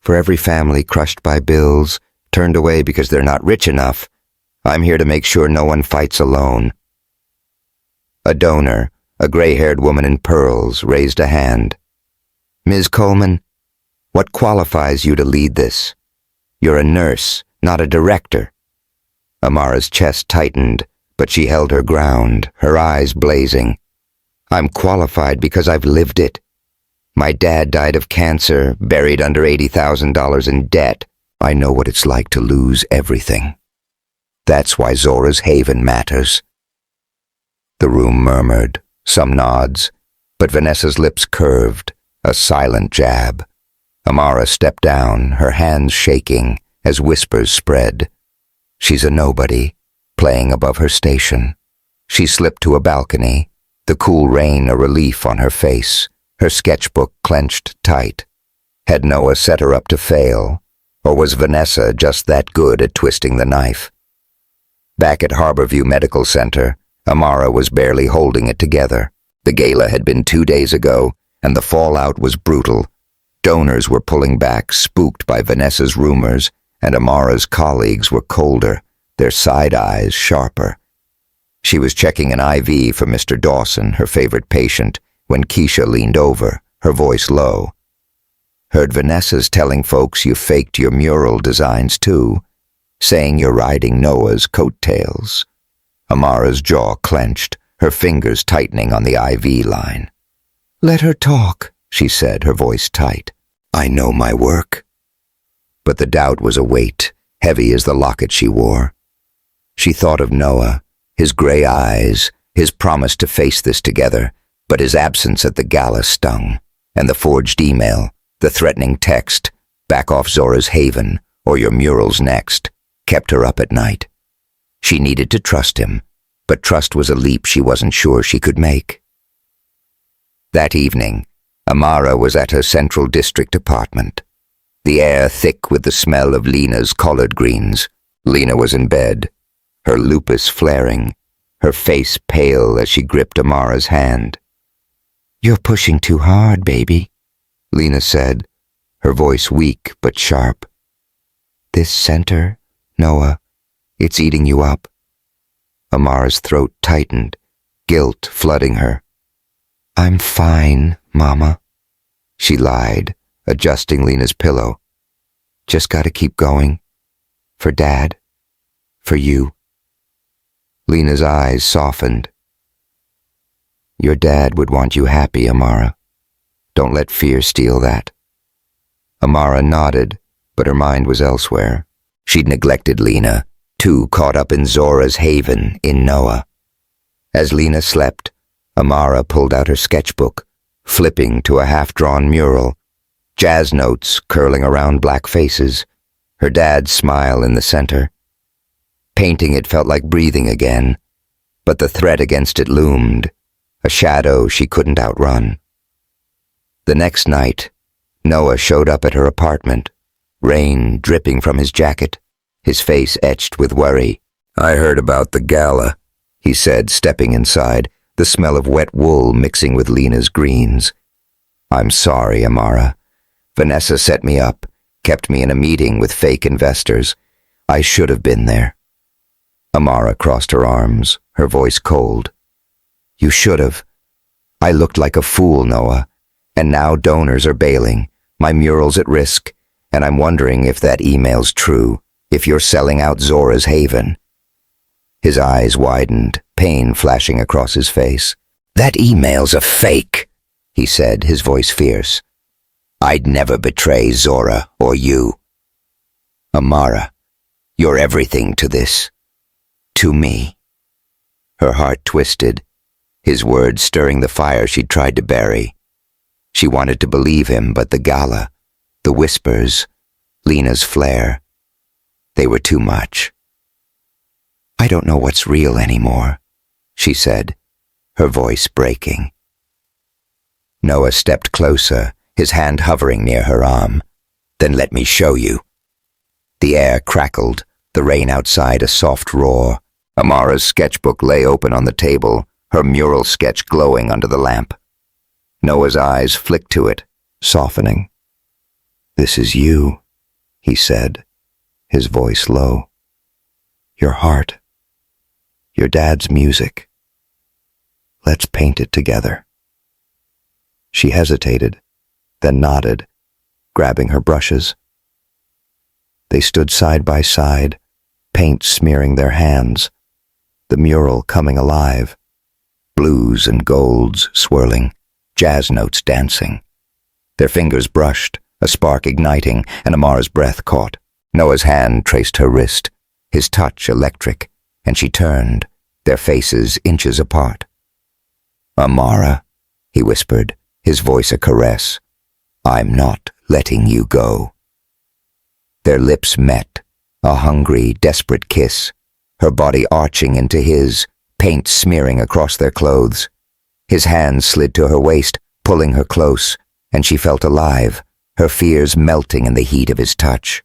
For every family crushed by bills, turned away because they're not rich enough, I'm here to make sure no one fights alone. A donor, a gray-haired woman in pearls, raised a hand. Ms. Coleman, what qualifies you to lead this? You're a nurse, not a director. Amara's chest tightened, but she held her ground, her eyes blazing. I'm qualified because I've lived it. My dad died of cancer, buried under $80,000 in debt. I know what it's like to lose everything. That's why Zora's Haven matters. The room murmured, some nods, but Vanessa's lips curved, a silent jab. Amara stepped down, her hands shaking as whispers spread. She's a nobody, playing above her station. She slipped to a balcony, the cool rain a relief on her face, her sketchbook clenched tight. Had Noah set her up to fail, or was Vanessa just that good at twisting the knife? Back at Harborview Medical Center, Amara was barely holding it together. The gala had been 2 days ago, and the fallout was brutal. Donors were pulling back, spooked by Vanessa's rumors, and Amara's colleagues were colder, their side eyes sharper. She was checking an IV for Mr. Dawson, her favorite patient, when Keisha leaned over, her voice low. Heard Vanessa's telling folks you faked your mural designs too, saying you're riding Noah's coattails. Amara's jaw clenched, her fingers tightening on the IV line. Let her talk, she said, her voice tight. I know my work. But the doubt was a weight, heavy as the locket she wore. She thought of Noah, his gray eyes, his promise to face this together, but his absence at the gala stung, and the forged email, the threatening text, Back off Zora's haven, or your mural's next, kept her up at night. She needed to trust him, but trust was a leap she wasn't sure she could make. That evening, Amara was at her Central District apartment. The air thick with the smell of Lena's collard greens. Lena was in bed, her lupus flaring, her face pale as she gripped Amara's hand. "You're pushing too hard, baby," Lena said, her voice weak but sharp. "This center, Noah, it's eating you up." Amara's throat tightened, guilt flooding her. "I'm fine, Mama," she lied, adjusting Lena's pillow. "Just gotta keep going. For Dad. For you." Lena's eyes softened. "Your dad would want you happy, Amara. Don't let fear steal that." Amara nodded, but her mind was elsewhere. She'd neglected Lena, too caught up in Zora's haven in Noah. As Lena slept, Amara pulled out her sketchbook, flipping to a half-drawn mural, jazz notes curling around black faces, her dad's smile in the center. Painting it felt like breathing again, but the threat against it loomed, a shadow she couldn't outrun. The next night, Noah showed up at her apartment, rain dripping from his jacket, his face etched with worry. "I heard about the gala," he said, stepping inside, the smell of wet wool mixing with Lena's greens. "I'm sorry, Amara. Vanessa set me up, kept me in a meeting with fake investors. I should have been there." Amara crossed her arms, her voice cold. "You should have. I looked like a fool, Noah, and now donors are bailing, my mural's at risk, and I'm wondering if that email's true, if you're selling out Zora's haven." His eyes widened, pain flashing across his face. "That email's a fake," he said, his voice fierce. "I'd never betray Zora or you. Amara, you're everything to this. To me." Her heart twisted, his words stirring the fire she'd tried to bury. She wanted to believe him, but the gala, the whispers, Lena's flare, they were too much. "I don't know what's real anymore," she said, her voice breaking. Noah stepped closer, his hand hovering near her arm. "Then let me show you." The air crackled, the rain outside a soft roar. Amara's sketchbook lay open on the table, her mural sketch glowing under the lamp. Noah's eyes flicked to it, softening. "This is you," he said, his voice low. "Your heart. Your dad's music. Let's paint it together." She hesitated, then nodded, grabbing her brushes. They stood side by side, paint smearing their hands, the mural coming alive, blues and golds swirling, jazz notes dancing. Their fingers brushed, a spark igniting, and Amara's breath caught. Noah's hand traced her wrist, his touch electric, and she turned, their faces inches apart. "Amara," he whispered, his voice a caress, "I'm not letting you go." Their lips met, a hungry, desperate kiss, her body arching into his, paint smearing across their clothes. His hands slid to her waist, pulling her close, and she felt alive, her fears melting in the heat of his touch.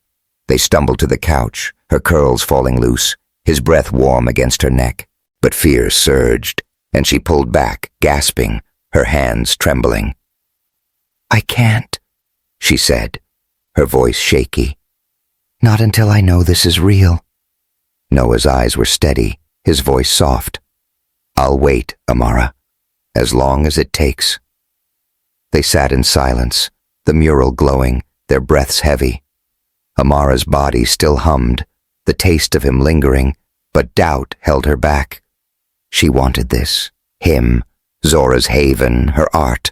They stumbled to the couch, her curls falling loose, his breath warm against her neck. But fear surged, and she pulled back, gasping, her hands trembling. "I can't," she said, her voice shaky. "Not until I know this is real." Noah's eyes were steady, his voice soft. "I'll wait, Amara, as long as it takes." They sat in silence, the mural glowing, their breaths heavy. Amara's body still hummed, the taste of him lingering, but doubt held her back. She wanted this, him, Zora's haven, her art,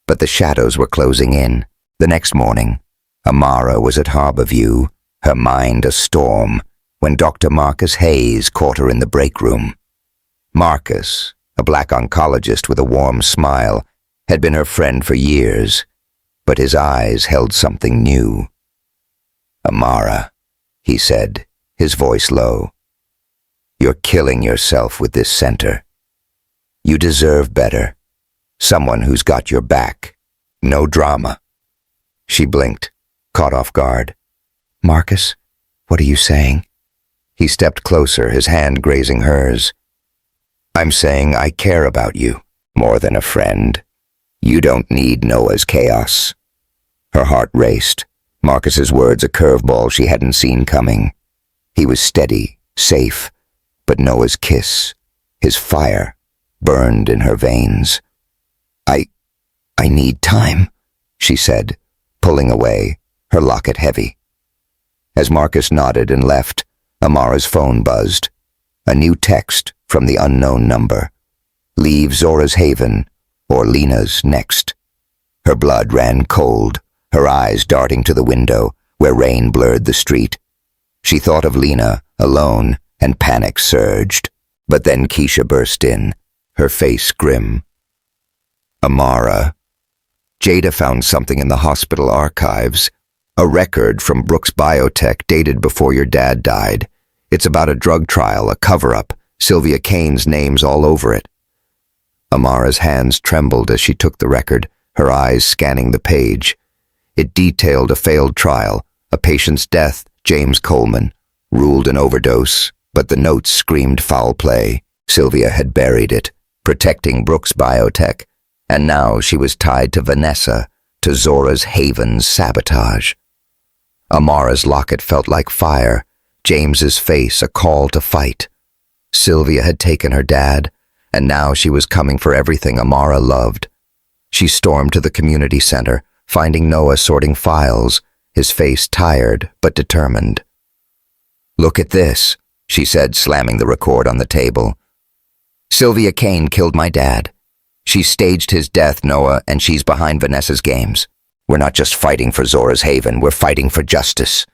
but the shadows were closing in. The next morning, Amara was at Harborview, her mind a storm, when Dr. Marcus Hayes caught her in the break room. Marcus, a black oncologist with a warm smile, had been her friend for years, but his eyes held something new. "Amara," he said, his voice low. "You're killing yourself with this center. You deserve better. Someone who's got your back. No drama." She blinked, caught off guard. "Marcus, what are you saying?" He stepped closer, his hand grazing hers. "I'm saying I care about you, more than a friend. You don't need Noah's chaos." Her heart raced, Marcus's words a curveball she hadn't seen coming. He was steady, safe, but Noah's kiss, his fire, burned in her veins. I need time," she said, pulling away, her locket heavy. As Marcus nodded and left, Amara's phone buzzed. A new text from the unknown number. "Leave Zora's Haven, or Lena's next." Her blood ran cold, her eyes darting to the window, where rain blurred the street. She thought of Lena, alone, and panic surged. But then Keisha burst in, her face grim. "Amara." Jada found something in the hospital archives. A record from Brooks Biotech dated before your dad died. It's about a drug trial, a cover-up. Sylvia Kane's name's all over it. Amara's hands trembled as she took the record, her eyes scanning the page. It detailed a failed trial, a patient's death, James Coleman, ruled an overdose, but the notes screamed foul play. Sylvia had buried it, protecting Brooks Biotech, and now she was tied to Vanessa, to Zora's Haven's sabotage. Amara's locket felt like fire, James's face a call to fight. Sylvia had taken her dad, and now she was coming for everything Amara loved. She stormed to the community center, finding Noah sorting files, his face tired but determined. "Look at this," she said, slamming the record on the table. "Sylvia Kane killed my dad. She staged his death, Noah, and she's behind Vanessa's games. We're not just fighting for Zora's Haven, we're fighting for justice."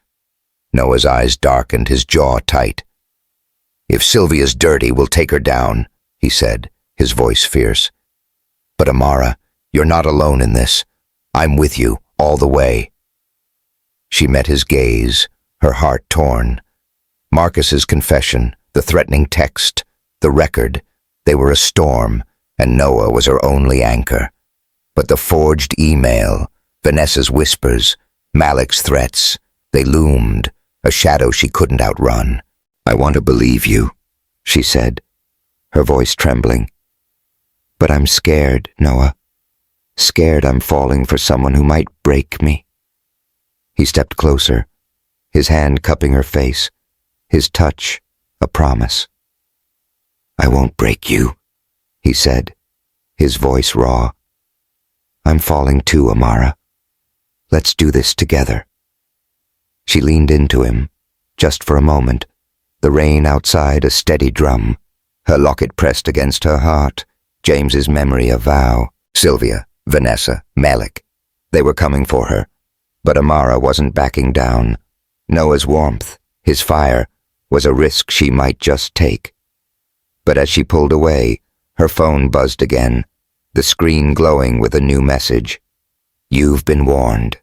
Noah's eyes darkened, his jaw tight. "If Sylvia's dirty, we'll take her down," he said, his voice fierce. "But Amara, you're not alone in this. I'm with you, all the way." She met his gaze, her heart torn. Marcus's confession, the threatening text, the record, they were a storm, and Noah was her only anchor. But the forged email, Vanessa's whispers, Malik's threats, they loomed, a shadow she couldn't outrun. "I want to believe you," she said, her voice trembling. "But I'm scared, Noah. Scared I'm falling for someone who might break me." He stepped closer, his hand cupping her face, his touch a promise. "I won't break you," he said, his voice raw. "I'm falling too, Amara. Let's do this together." She leaned into him, just for a moment, the rain outside a steady drum, her locket pressed against her heart, James's memory a vow. Sylvia, Vanessa, Malik, they were coming for her, but Amara wasn't backing down. Noah's warmth, his fire, was a risk she might just take. But as she pulled away, her phone buzzed again, the screen glowing with a new message. "You've been warned."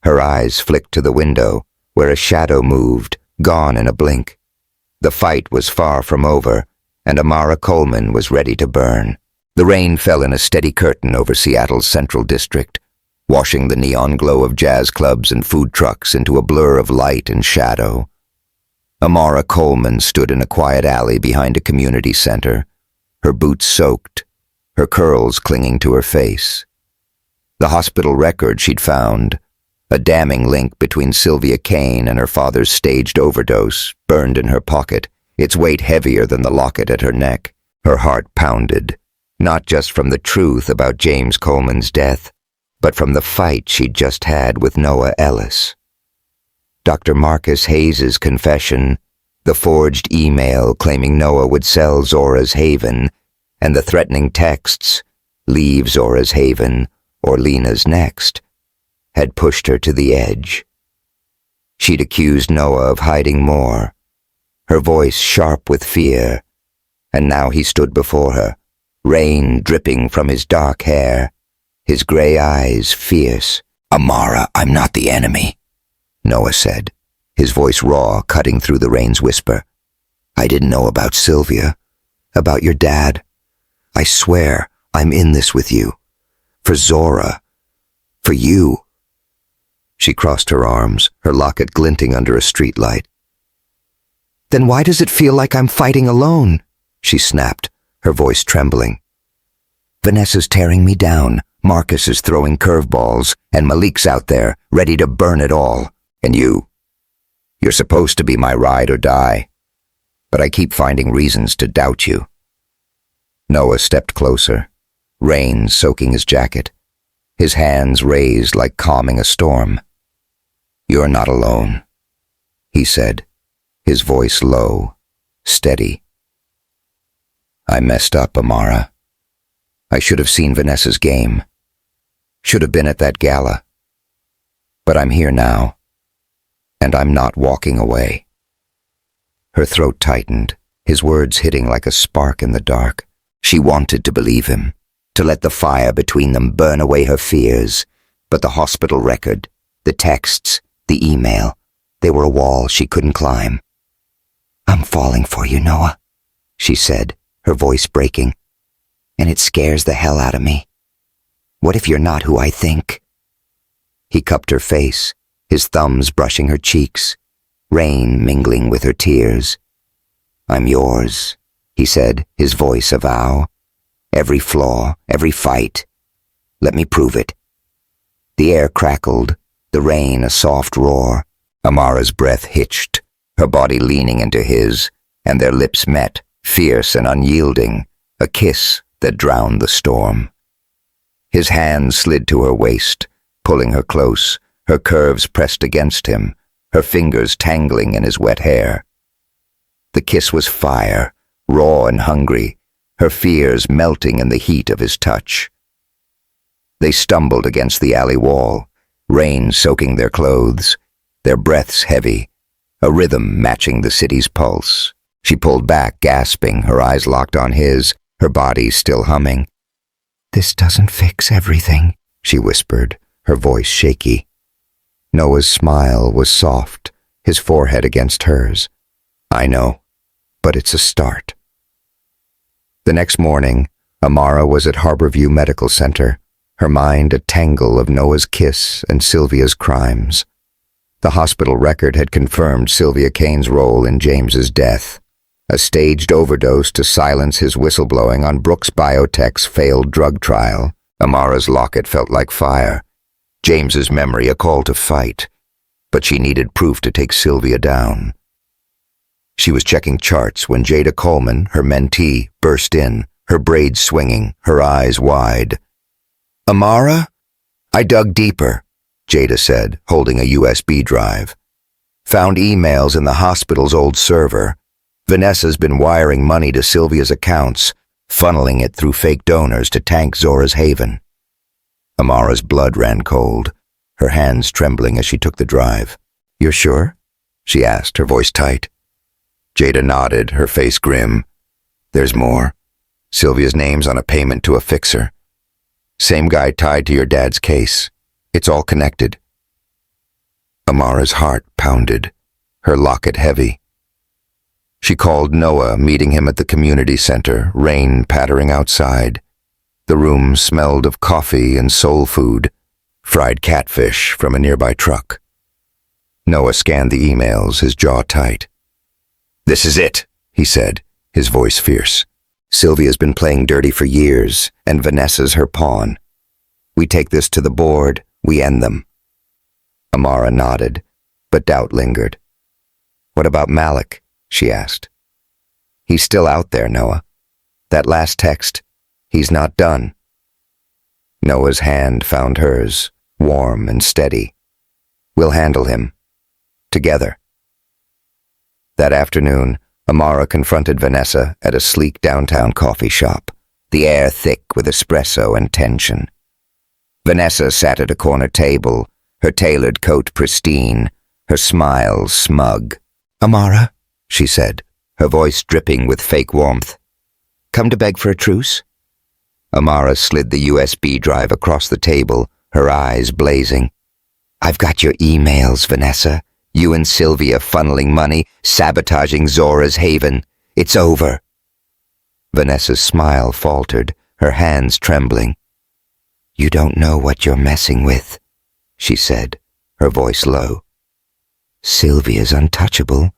Her eyes flicked to the window, where a shadow moved, gone in a blink. The fight was far from over, and Amara Coleman was ready to burn. The rain fell in a steady curtain over Seattle's Central District, washing the neon glow of jazz clubs and food trucks into a blur of light and shadow. Amara Coleman stood in a quiet alley behind a community center, her boots soaked, her curls clinging to her face. The hospital record she'd found, a damning link between Sylvia Kane and her father's staged overdose, burned in her pocket, its weight heavier than the locket at her neck. Her heart pounded, not just from the truth about James Coleman's death, but from the fight she'd just had with Noah Ellis. Dr. Marcus Hayes's confession, the forged email claiming Noah would sell Zora's Haven, and the threatening texts, "Leave Zora's Haven, or Lena's next," had pushed her to the edge. She'd accused Noah of hiding more, her voice sharp with fear, and now he stood before her, rain dripping from his dark hair, his gray eyes fierce. "Amara, I'm not the enemy." Noah said, his voice raw, cutting through the rain's whisper. I didn't know about Sylvia, about your dad. I swear I'm in this with you. For Zora. For you. She crossed her arms, her locket glinting under a streetlight. Then why does it feel like I'm fighting alone? She snapped, her voice trembling. Vanessa's tearing me down, Marcus is throwing curveballs, and Malik's out there, ready to burn it all. And you're supposed to be my ride or die. But I keep finding reasons to doubt you. Noah stepped closer, rain soaking his jacket, his hands raised like calming a storm. You're not alone, he said, his voice low, steady. I messed up, Amara. I should have seen Vanessa's game. Should have been at that gala. But I'm here now, and I'm not walking away. Her throat tightened, his words hitting like a spark in the dark. She wanted to believe him, to let the fire between them burn away her fears. But the hospital record, the texts, the email, they were a wall she couldn't climb. I'm falling for you, Noah, she said, her voice breaking. And it scares the hell out of me. What if you're not who I think? He cupped her face, his thumbs brushing her cheeks, rain mingling with her tears. I'm yours, he said, his voice a vow. Every flaw, every fight. Let me prove it. The air crackled, the rain a soft roar. Amara's breath hitched, her body leaning into his, and their lips met, fierce and unyielding, a kiss that drowned the storm. His hand slid to her waist, pulling her close, her curves pressed against him, her fingers tangling in his wet hair. The kiss was fire, raw and hungry, her fears melting in the heat of his touch. They stumbled against the alley wall, rain soaking their clothes, their breaths heavy, a rhythm matching the city's pulse. She pulled back, gasping, her eyes locked on his, her body still humming. This doesn't fix everything, she whispered, her voice shaky. Noah's smile was soft, his forehead against hers. I know, but it's a start. The next morning, Amara was at Harborview Medical Center, her mind a tangle of Noah's kiss and Sylvia's crimes. The hospital record had confirmed Sylvia Kane's role in James's death, a staged overdose to silence his whistleblowing on Brooks Biotech's failed drug trial. Amara's locket felt like fire, James's memory a call to fight, but she needed proof to take Sylvia down. She was checking charts when Jada Coleman, her mentee, burst in, her braids swinging, her eyes wide. Amara? I dug deeper, Jada said, holding a USB drive. Found emails in the hospital's old server. Vanessa's been wiring money to Sylvia's accounts, funneling it through fake donors to tank Zora's haven. Amara's blood ran cold, her hands trembling as she took the drive. You're sure? She asked, her voice tight. Jada nodded, her face grim. There's more. Sylvia's name's on a payment to a fixer. Same guy tied to your dad's case. It's all connected. Amara's heart pounded, her locket heavy. She called Noah, meeting him at the community center, rain pattering outside. The room smelled of coffee and soul food, fried catfish from a nearby truck. Noah scanned the emails, his jaw tight. This is it, he said, his voice fierce. Sylvia's been playing dirty for years, and Vanessa's her pawn. We take this to the board, we end them. Amara nodded, but doubt lingered. What about Malik? She asked. He's still out there, Noah. That last text, he's not done. Noah's hand found hers, warm and steady. We'll handle him. Together. That afternoon, Amara confronted Vanessa at a sleek downtown coffee shop, the air thick with espresso and tension. Vanessa sat at a corner table, her tailored coat pristine, her smile smug. Amara, she said, her voice dripping with fake warmth. Come to beg for a truce? Amara slid the USB drive across the table, her eyes blazing. I've got your emails, Vanessa. You and Sylvia funneling money, sabotaging Zora's haven. It's over. Vanessa's smile faltered, her hands trembling. You don't know what you're messing with, she said, her voice low. Sylvia's untouchable,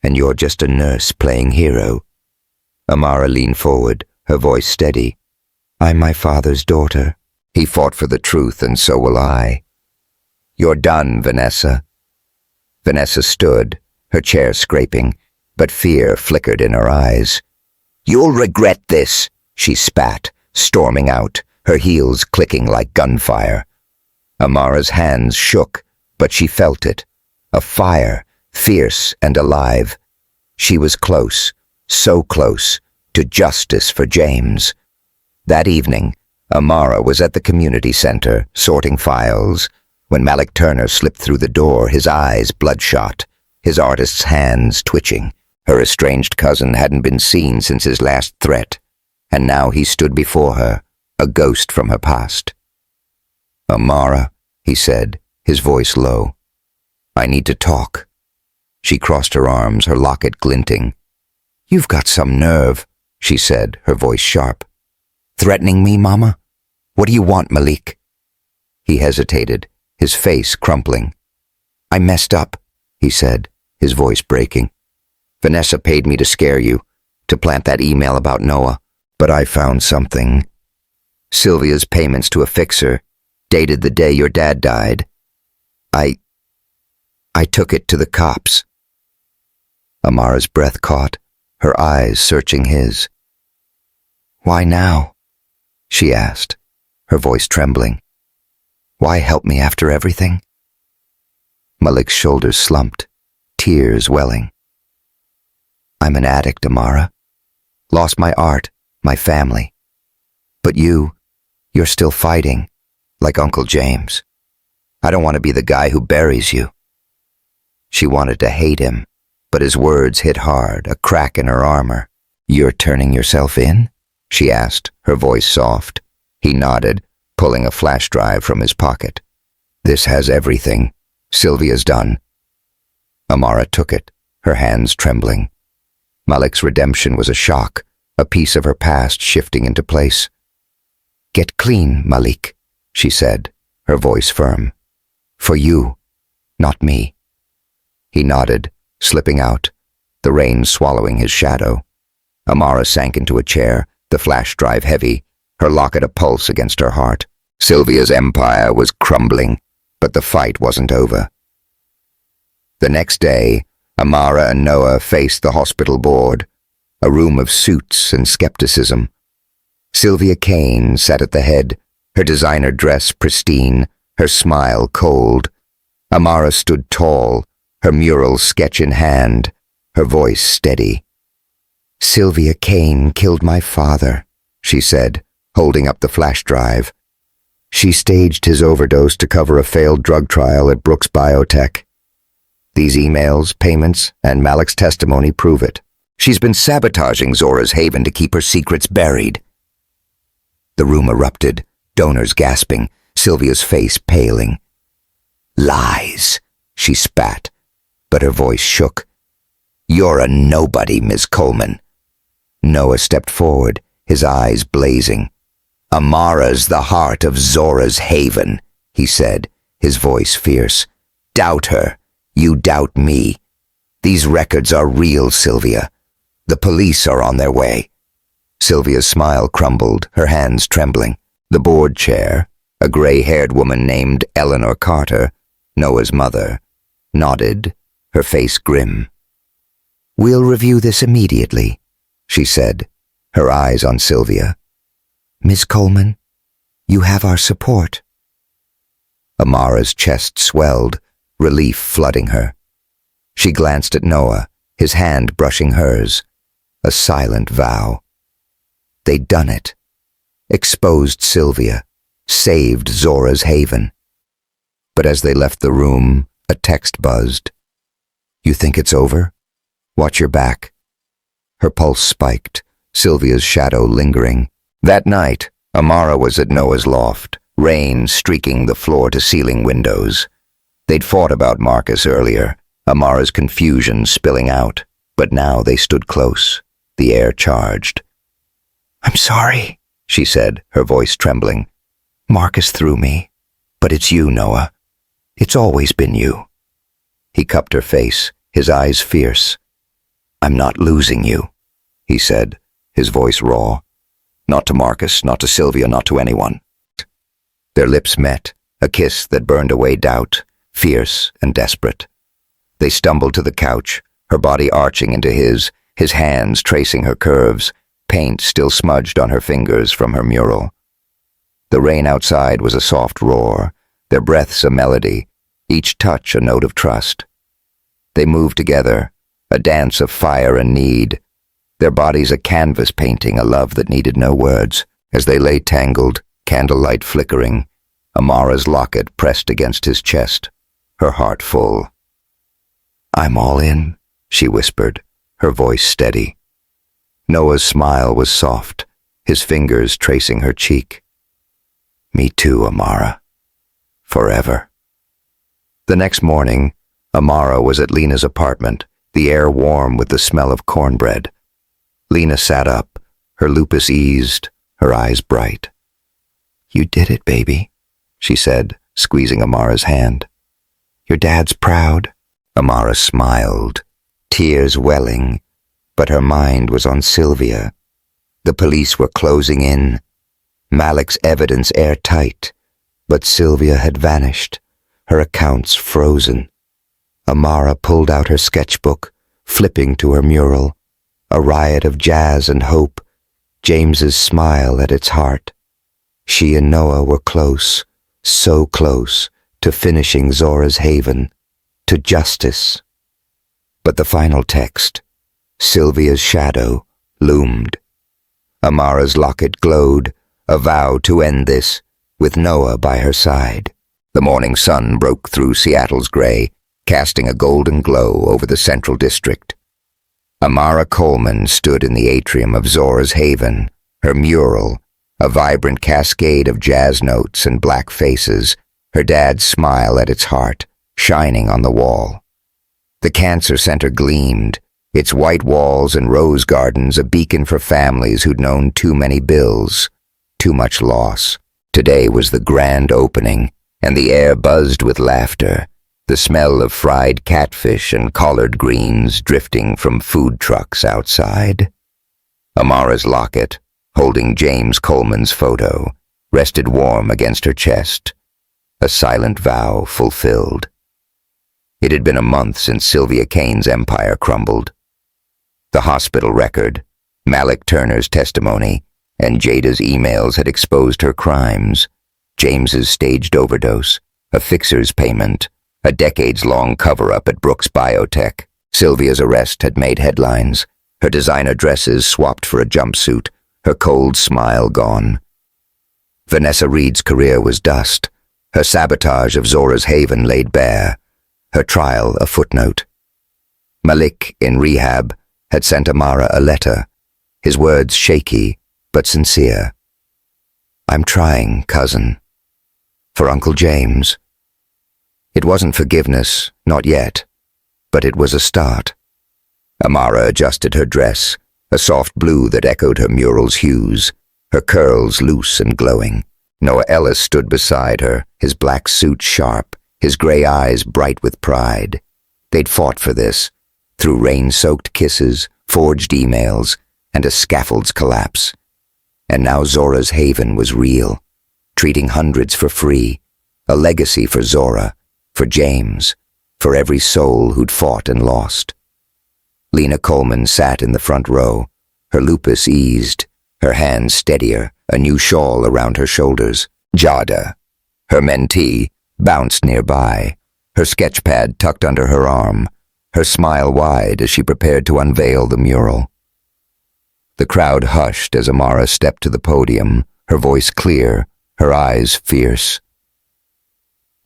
and you're just a nurse playing hero. Amara leaned forward, her voice steady. I'm my father's daughter. He fought for the truth, and so will I. You're done, Vanessa. Vanessa stood, her chair scraping, but fear flickered in her eyes. You'll regret this, she spat, storming out, her heels clicking like gunfire. Amara's hands shook, but she felt it. A fire, fierce and alive. She was close, so close, to justice for James. That evening, Amara was at the community center, sorting files, when Malik Turner slipped through the door, his eyes bloodshot, his artist's hands twitching. Her estranged cousin hadn't been seen since his last threat, and now he stood before her, a ghost from her past. Amara, he said, his voice low. I need to talk. She crossed her arms, her locket glinting. You've got some nerve, she said, her voice sharp. Threatening me, Mama? What do you want, Malik? He hesitated, his face crumpling. I messed up, he said, his voice breaking. Vanessa paid me to scare you, to plant that email about Noah, but I found something. Sylvia's payments to a fixer, dated the day your dad died. I took it to the cops. Amara's breath caught, her eyes searching his. Why now? She asked, her voice trembling. Why help me after everything? Malik's shoulders slumped, tears welling. I'm an addict, Amara. Lost my art, my family. But you're still fighting, like Uncle James. I don't want to be the guy who buries you. She wanted to hate him, but his words hit hard, a crack in her armor. You're turning yourself in? She asked, her voice soft. He nodded, pulling a flash drive from his pocket. This has everything. Sylvia's done. Amara took it, her hands trembling. Malik's redemption was a shock, a piece of her past shifting into place. Get clean, Malik, she said, her voice firm. For you, not me. He nodded, slipping out, the rain swallowing his shadow. Amara sank into a chair, the flash drive heavy, her locket a pulse against her heart. Sylvia's empire was crumbling, but the fight wasn't over. The next day, Amara and Noah faced the hospital board, a room of suits and skepticism. Sylvia Kane sat at the head, her designer dress pristine, her smile cold. Amara stood tall, her mural sketch in hand, her voice steady. Sylvia Kane killed my father, she said, holding up the flash drive. She staged his overdose to cover a failed drug trial at Brooks Biotech. These emails, payments, and Malik's testimony prove it. She's been sabotaging Zora's haven to keep her secrets buried. The room erupted, donors gasping, Sylvia's face paling. Lies, she spat, but her voice shook. You're a nobody, Miss Coleman. Noah stepped forward, his eyes blazing. Amara's the heart of Zora's haven, he said, his voice fierce. Doubt her. You doubt me. These records are real, Sylvia. The police are on their way. Sylvia's smile crumbled, her hands trembling. The board chair, a gray-haired woman named Eleanor Carter, Noah's mother, nodded, her face grim. We'll review this immediately, she said, her eyes on Sylvia. Miss Coleman, you have our support. Amara's chest swelled, relief flooding her. She glanced at Noah, his hand brushing hers, a silent vow. They'd done it. Exposed Sylvia, saved Zora's haven. But as they left the room, a text buzzed. You think it's over? Watch your back. Her pulse spiked, Sylvia's shadow lingering. That night, Amara was at Noah's loft, rain streaking the floor-to-ceiling windows. They'd fought about Marcus earlier, Amara's confusion spilling out, but now they stood close, the air charged. "I'm sorry," she said, her voice trembling. "Marcus threw me, but it's you, Noah. It's always been you." He cupped her face, his eyes fierce. "I'm not losing you," he said, his voice raw. "Not to Marcus, not to Sylvia, not to anyone." Their lips met, a kiss that burned away doubt, fierce and desperate. They stumbled to the couch, her body arching into his hands tracing her curves, paint still smudged on her fingers from her mural. The rain outside was a soft roar, their breaths a melody, each touch a note of trust. They moved together, a dance of fire and need, their bodies a canvas painting a love that needed no words. As they lay tangled, candlelight flickering, Amara's locket pressed against his chest, her heart full. "I'm all in," she whispered, her voice steady. Noah's smile was soft, his fingers tracing her cheek. "Me too, Amara. Forever." The next morning, Amara was at Lena's apartment, the air warm with the smell of cornbread. Lena sat up, her lupus eased, her eyes bright. "You did it, baby," she said, squeezing Amara's hand. "Your dad's proud." Amara smiled, tears welling, but her mind was on Sylvia. The police were closing in, Malik's evidence airtight, but Sylvia had vanished, her accounts frozen. Amara pulled out her sketchbook, flipping to her mural, a riot of jazz and hope, James's smile at its heart. She and Noah were close, so close, to finishing Zora's haven, to justice. But the final text, Sylvia's shadow, loomed. Amara's locket glowed, a vow to end this, with Noah by her side. The morning sun broke through Seattle's gray, casting a golden glow over the central district. Amara Coleman stood in the atrium of Zora's haven, her mural, a vibrant cascade of jazz notes and black faces, her dad's smile at its heart, shining on the wall. The cancer center gleamed, its white walls and rose gardens a beacon for families who'd known too many bills, too much loss. Today was the grand opening, and the air buzzed with laughter, the smell of fried catfish and collard greens drifting from food trucks outside. Amara's locket, holding James Coleman's photo, rested warm against her chest, a silent vow fulfilled. It had been a month since Sylvia Kane's empire crumbled. The hospital record, Malik Turner's testimony, and Jada's emails had exposed her crimes. James's staged overdose, a fixer's payment, a decades-long cover-up at Brooks Biotech. Sylvia's arrest had made headlines, her designer dresses swapped for a jumpsuit, her cold smile gone. Vanessa Reed's career was dust, her sabotage of Zora's haven laid bare, her trial a footnote. Malik, in rehab, had sent Amara a letter, his words shaky but sincere. "I'm trying, cousin. For Uncle James." It wasn't forgiveness, not yet, but it was a start. Amara adjusted her dress, a soft blue that echoed her mural's hues, her curls loose and glowing. Noah Ellis stood beside her, his black suit sharp, his gray eyes bright with pride. They'd fought for this, through rain-soaked kisses, forged emails, and a scaffold's collapse. And now Zora's haven was real, treating hundreds for free, a legacy for Zora, for James, for every soul who'd fought and lost. Lena Coleman sat in the front row, her lupus eased, her hands steadier, a new shawl around her shoulders. Jada, her mentee, bounced nearby, her sketchpad tucked under her arm, her smile wide as she prepared to unveil the mural. The crowd hushed as Amara stepped to the podium, her voice clear, her eyes fierce.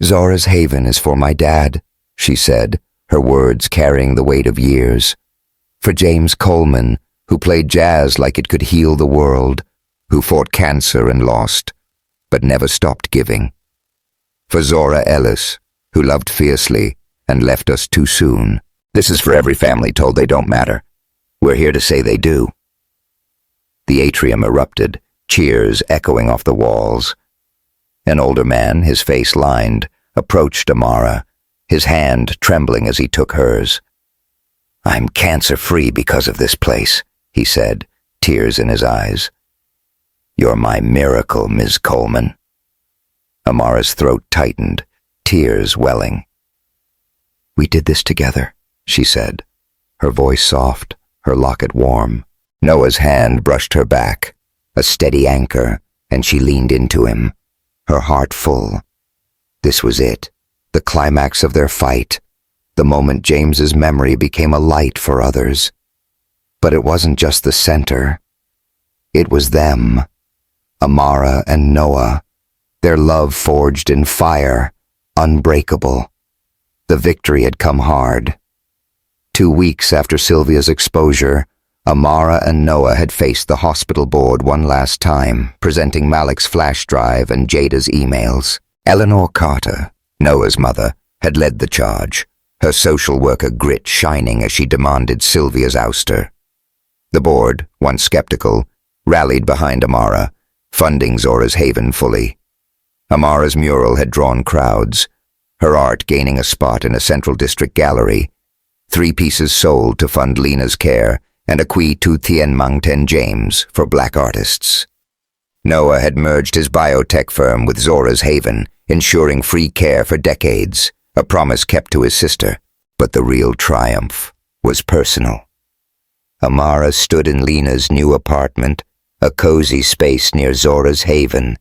"Zora's haven is for my dad," she said, her words carrying the weight of years. "For James Coleman, who played jazz like it could heal the world, who fought cancer and lost, but never stopped giving. For Zora Ellis, who loved fiercely and left us too soon. This is for every family told they don't matter. We're here to say they do. The atrium erupted, cheers echoing off the walls. An older man, his face lined, approached Amara, his hand trembling as he took hers. "I'm cancer-free because of this place," he said, tears in his eyes. "You're my miracle, Ms. Coleman." Amara's throat tightened, tears welling. "We did this together," she said, her voice soft, her locket warm. Noah's hand brushed her back, a steady anchor, and she leaned into him, her heart full. This was it, the climax of their fight, the moment James's memory became a light for others. But it wasn't just the center. It was them, Amara and Noah, their love forged in fire, unbreakable. The victory had come hard. 2 weeks after Sylvia's exposure, Amara and Noah had faced the hospital board one last time, presenting Malik's flash drive and Jada's emails. Eleanor Carter, Noah's mother, had led the charge, her social worker grit shining as she demanded Sylvia's ouster. The board, once skeptical, rallied behind Amara, funding Zora's Haven fully. Amara's mural had drawn crowds, her art gaining a spot in a Central District gallery. 3 pieces sold to fund Lena's care and a qui to Tien Mang Ten James for black artists. Noah had merged his biotech firm with Zora's Haven, ensuring free care for decades, a promise kept to his sister. But the real triumph was personal. Amara stood in Lena's new apartment, a cozy space near Zora's Haven,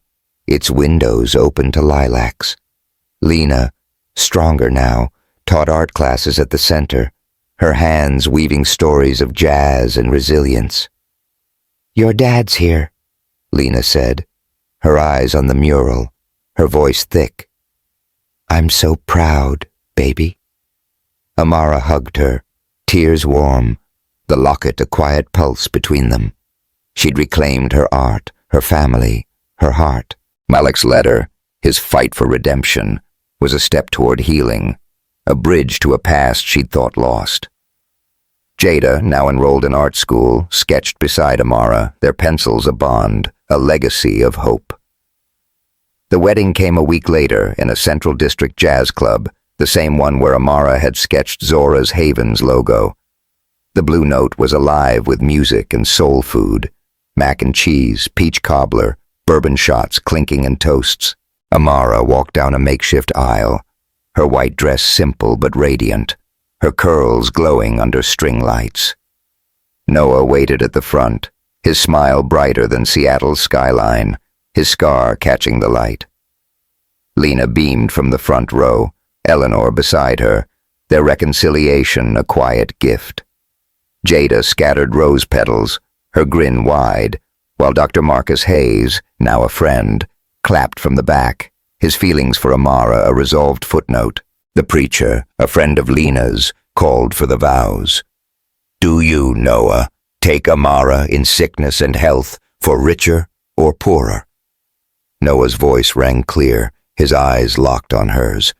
its windows open to lilacs. Lena, stronger now, taught art classes at the center, her hands weaving stories of jazz and resilience. "Your dad's here," Lena said, her eyes on the mural, her voice thick. "I'm so proud, baby." Amara hugged her, tears warm, the locket a quiet pulse between them. She'd reclaimed her art, her family, her heart. Malik's letter, his fight for redemption, was a step toward healing, a bridge to a past she'd thought lost. Jada, now enrolled in art school, sketched beside Amara, their pencils a bond, a legacy of hope. The wedding came a week later in a Central District jazz club, the same one where Amara had sketched Zora's Haven's logo. The Blue Note was alive with music and soul food, mac and cheese, peach cobbler, bourbon shots clinking in toasts. Amara walked down a makeshift aisle, her white dress simple but radiant, her curls glowing under string lights. Noah waited at the front, his smile brighter than Seattle's skyline, his scar catching the light. Lena beamed from the front row, Eleanor beside her, their reconciliation a quiet gift. Jada scattered rose petals, her grin wide, while Dr. Marcus Hayes, now a friend, clapped from the back, his feelings for Amara a resolved footnote. The preacher, a friend of Lena's, called for the vows. "Do you, Noah, take Amara in sickness and health for richer or poorer?" Noah's voice rang clear, his eyes locked on hers.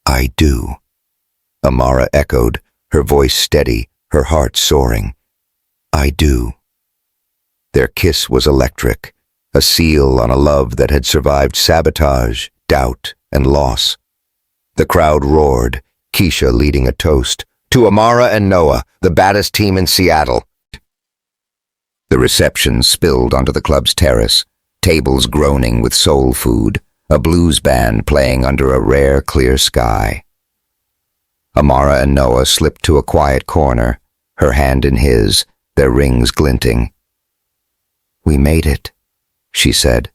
"I do," Amara echoed, her voice steady, her heart soaring. "I do." Their kiss was electric, a seal on a love that had survived sabotage, doubt, and loss. The crowd roared, Keisha leading a toast, "To Amara and Noah, the baddest team in Seattle." The reception spilled onto the club's terrace, tables groaning with soul food, a blues band playing under a rare, clear sky. Amara and Noah slipped to a quiet corner, her hand in his, their rings glinting. "We made it," she said,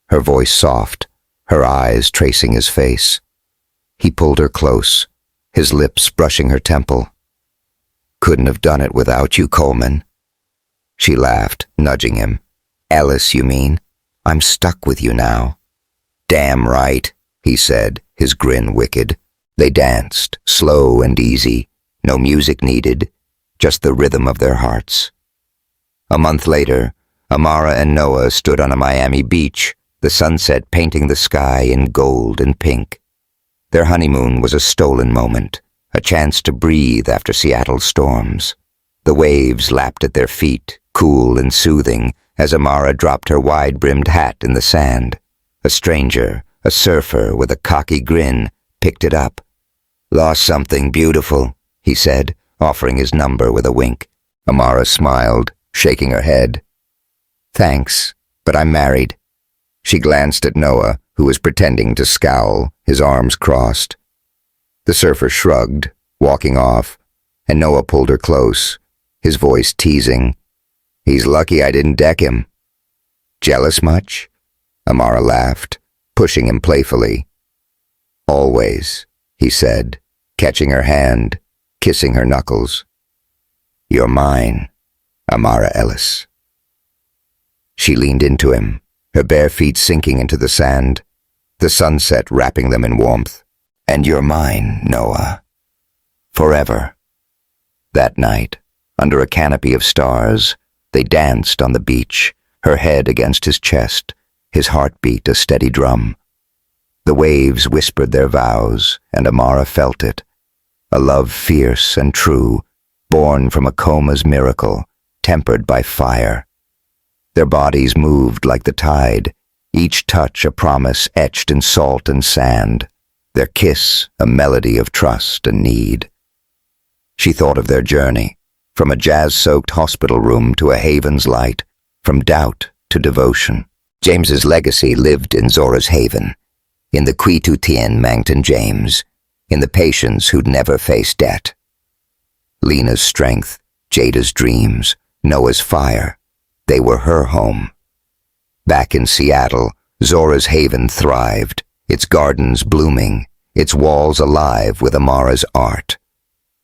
her voice soft, her eyes tracing his face. He pulled her close, his lips brushing her temple. "Couldn't have done it without you, Coleman." She laughed, nudging him. "Ellis, you mean? I'm stuck with you now." "Damn right," he said, his grin wicked. They danced, slow and easy, no music needed, just the rhythm of their hearts. A month later, Amara and Noah stood on a Miami beach, the sunset painting the sky in gold and pink. Their honeymoon was a stolen moment, a chance to breathe after Seattle's storms. The waves lapped at their feet, cool and soothing, as Amara dropped her wide-brimmed hat in the sand. A stranger, a surfer with a cocky grin, picked it up. "Lost something beautiful," he said, offering his number with a wink. Amara smiled, shaking her head. "Thanks, but I'm married." She glanced at Noah, who was pretending to scowl, his arms crossed. The surfer shrugged, walking off, and Noah pulled her close, his voice teasing. "He's lucky I didn't deck him." "Jealous much?" Amara laughed, pushing him playfully. "Always," he said, catching her hand, kissing her knuckles. "You're mine, Amara Ellis." She leaned into him, her bare feet sinking into the sand, the sunset wrapping them in warmth. "And you're mine, Noah. Forever." That night, under a canopy of stars, they danced on the beach, her head against his chest, his heartbeat a steady drum. The waves whispered their vows, and Amara felt it. A love fierce and true, born from a coma's miracle, tempered by fire. Their bodies moved like the tide, each touch a promise etched in salt and sand, their kiss a melody of trust and need. She thought of their journey, from a jazz-soaked hospital room to a haven's light, from doubt to devotion. James's legacy lived in Zora's haven, in the Qui Tu Tien Mangton James, in the patients who'd never faced debt. Lena's strength, Jada's dreams, Noah's fire, they were her home. Back in Seattle, Zora's haven thrived, its gardens blooming, its walls alive with Amara's art.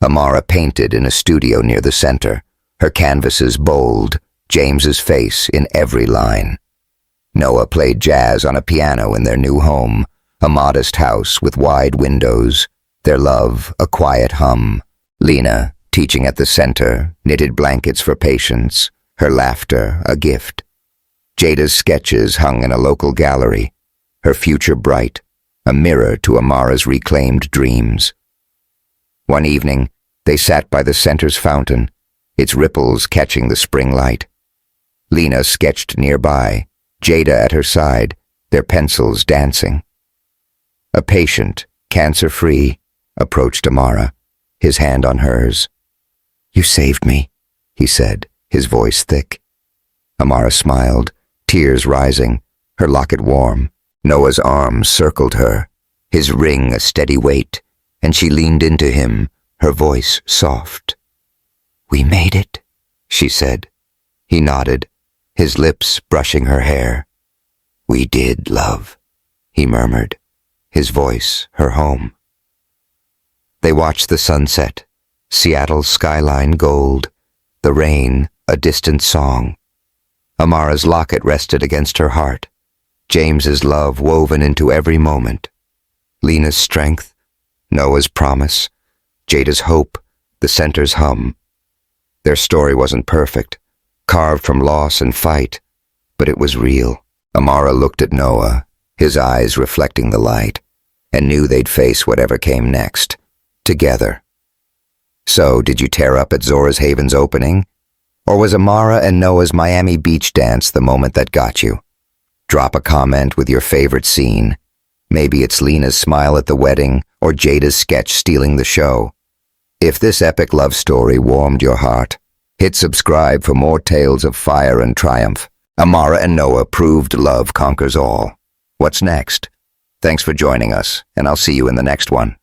Amara painted in a studio near the center, her canvases bold, James's face in every line. Noah played jazz on a piano in their new home, a modest house with wide windows, their love a quiet hum. Lena, teaching at the center, knitted blankets for patients, her laughter a gift. Jada's sketches hung in a local gallery, her future bright, a mirror to Amara's reclaimed dreams. One evening, they sat by the center's fountain, its ripples catching the spring light. Lena sketched nearby, Jada at her side, their pencils dancing. A patient, cancer-free, approached Amara, his hand on hers. "You saved me," he said, his voice thick. Amara smiled, tears rising, her locket warm. Noah's arms circled her, his ring a steady weight, and she leaned into him, her voice soft. "We made it," she said. He nodded, his lips brushing her hair. "We did, love," he murmured, his voice her home. They watched the sunset, Seattle's skyline gold, the rain a distant song. Amara's locket rested against her heart, James's love woven into every moment. Lena's strength, Noah's promise, Jada's hope, the center's hum. Their story wasn't perfect, carved from loss and fight, but it was real. Amara looked at Noah, his eyes reflecting the light, and knew they'd face whatever came next, together. So, did you tear up at Zora's Haven's opening? Or was Amara and Noah's Miami Beach dance the moment that got you? Drop a comment with your favorite scene. Maybe it's Lena's smile at the wedding, or Jada's sketch stealing the show. If this epic love story warmed your heart, hit subscribe for more tales of fire and triumph. Amara and Noah proved love conquers all. What's next? Thanks for joining us, and I'll see you in the next one.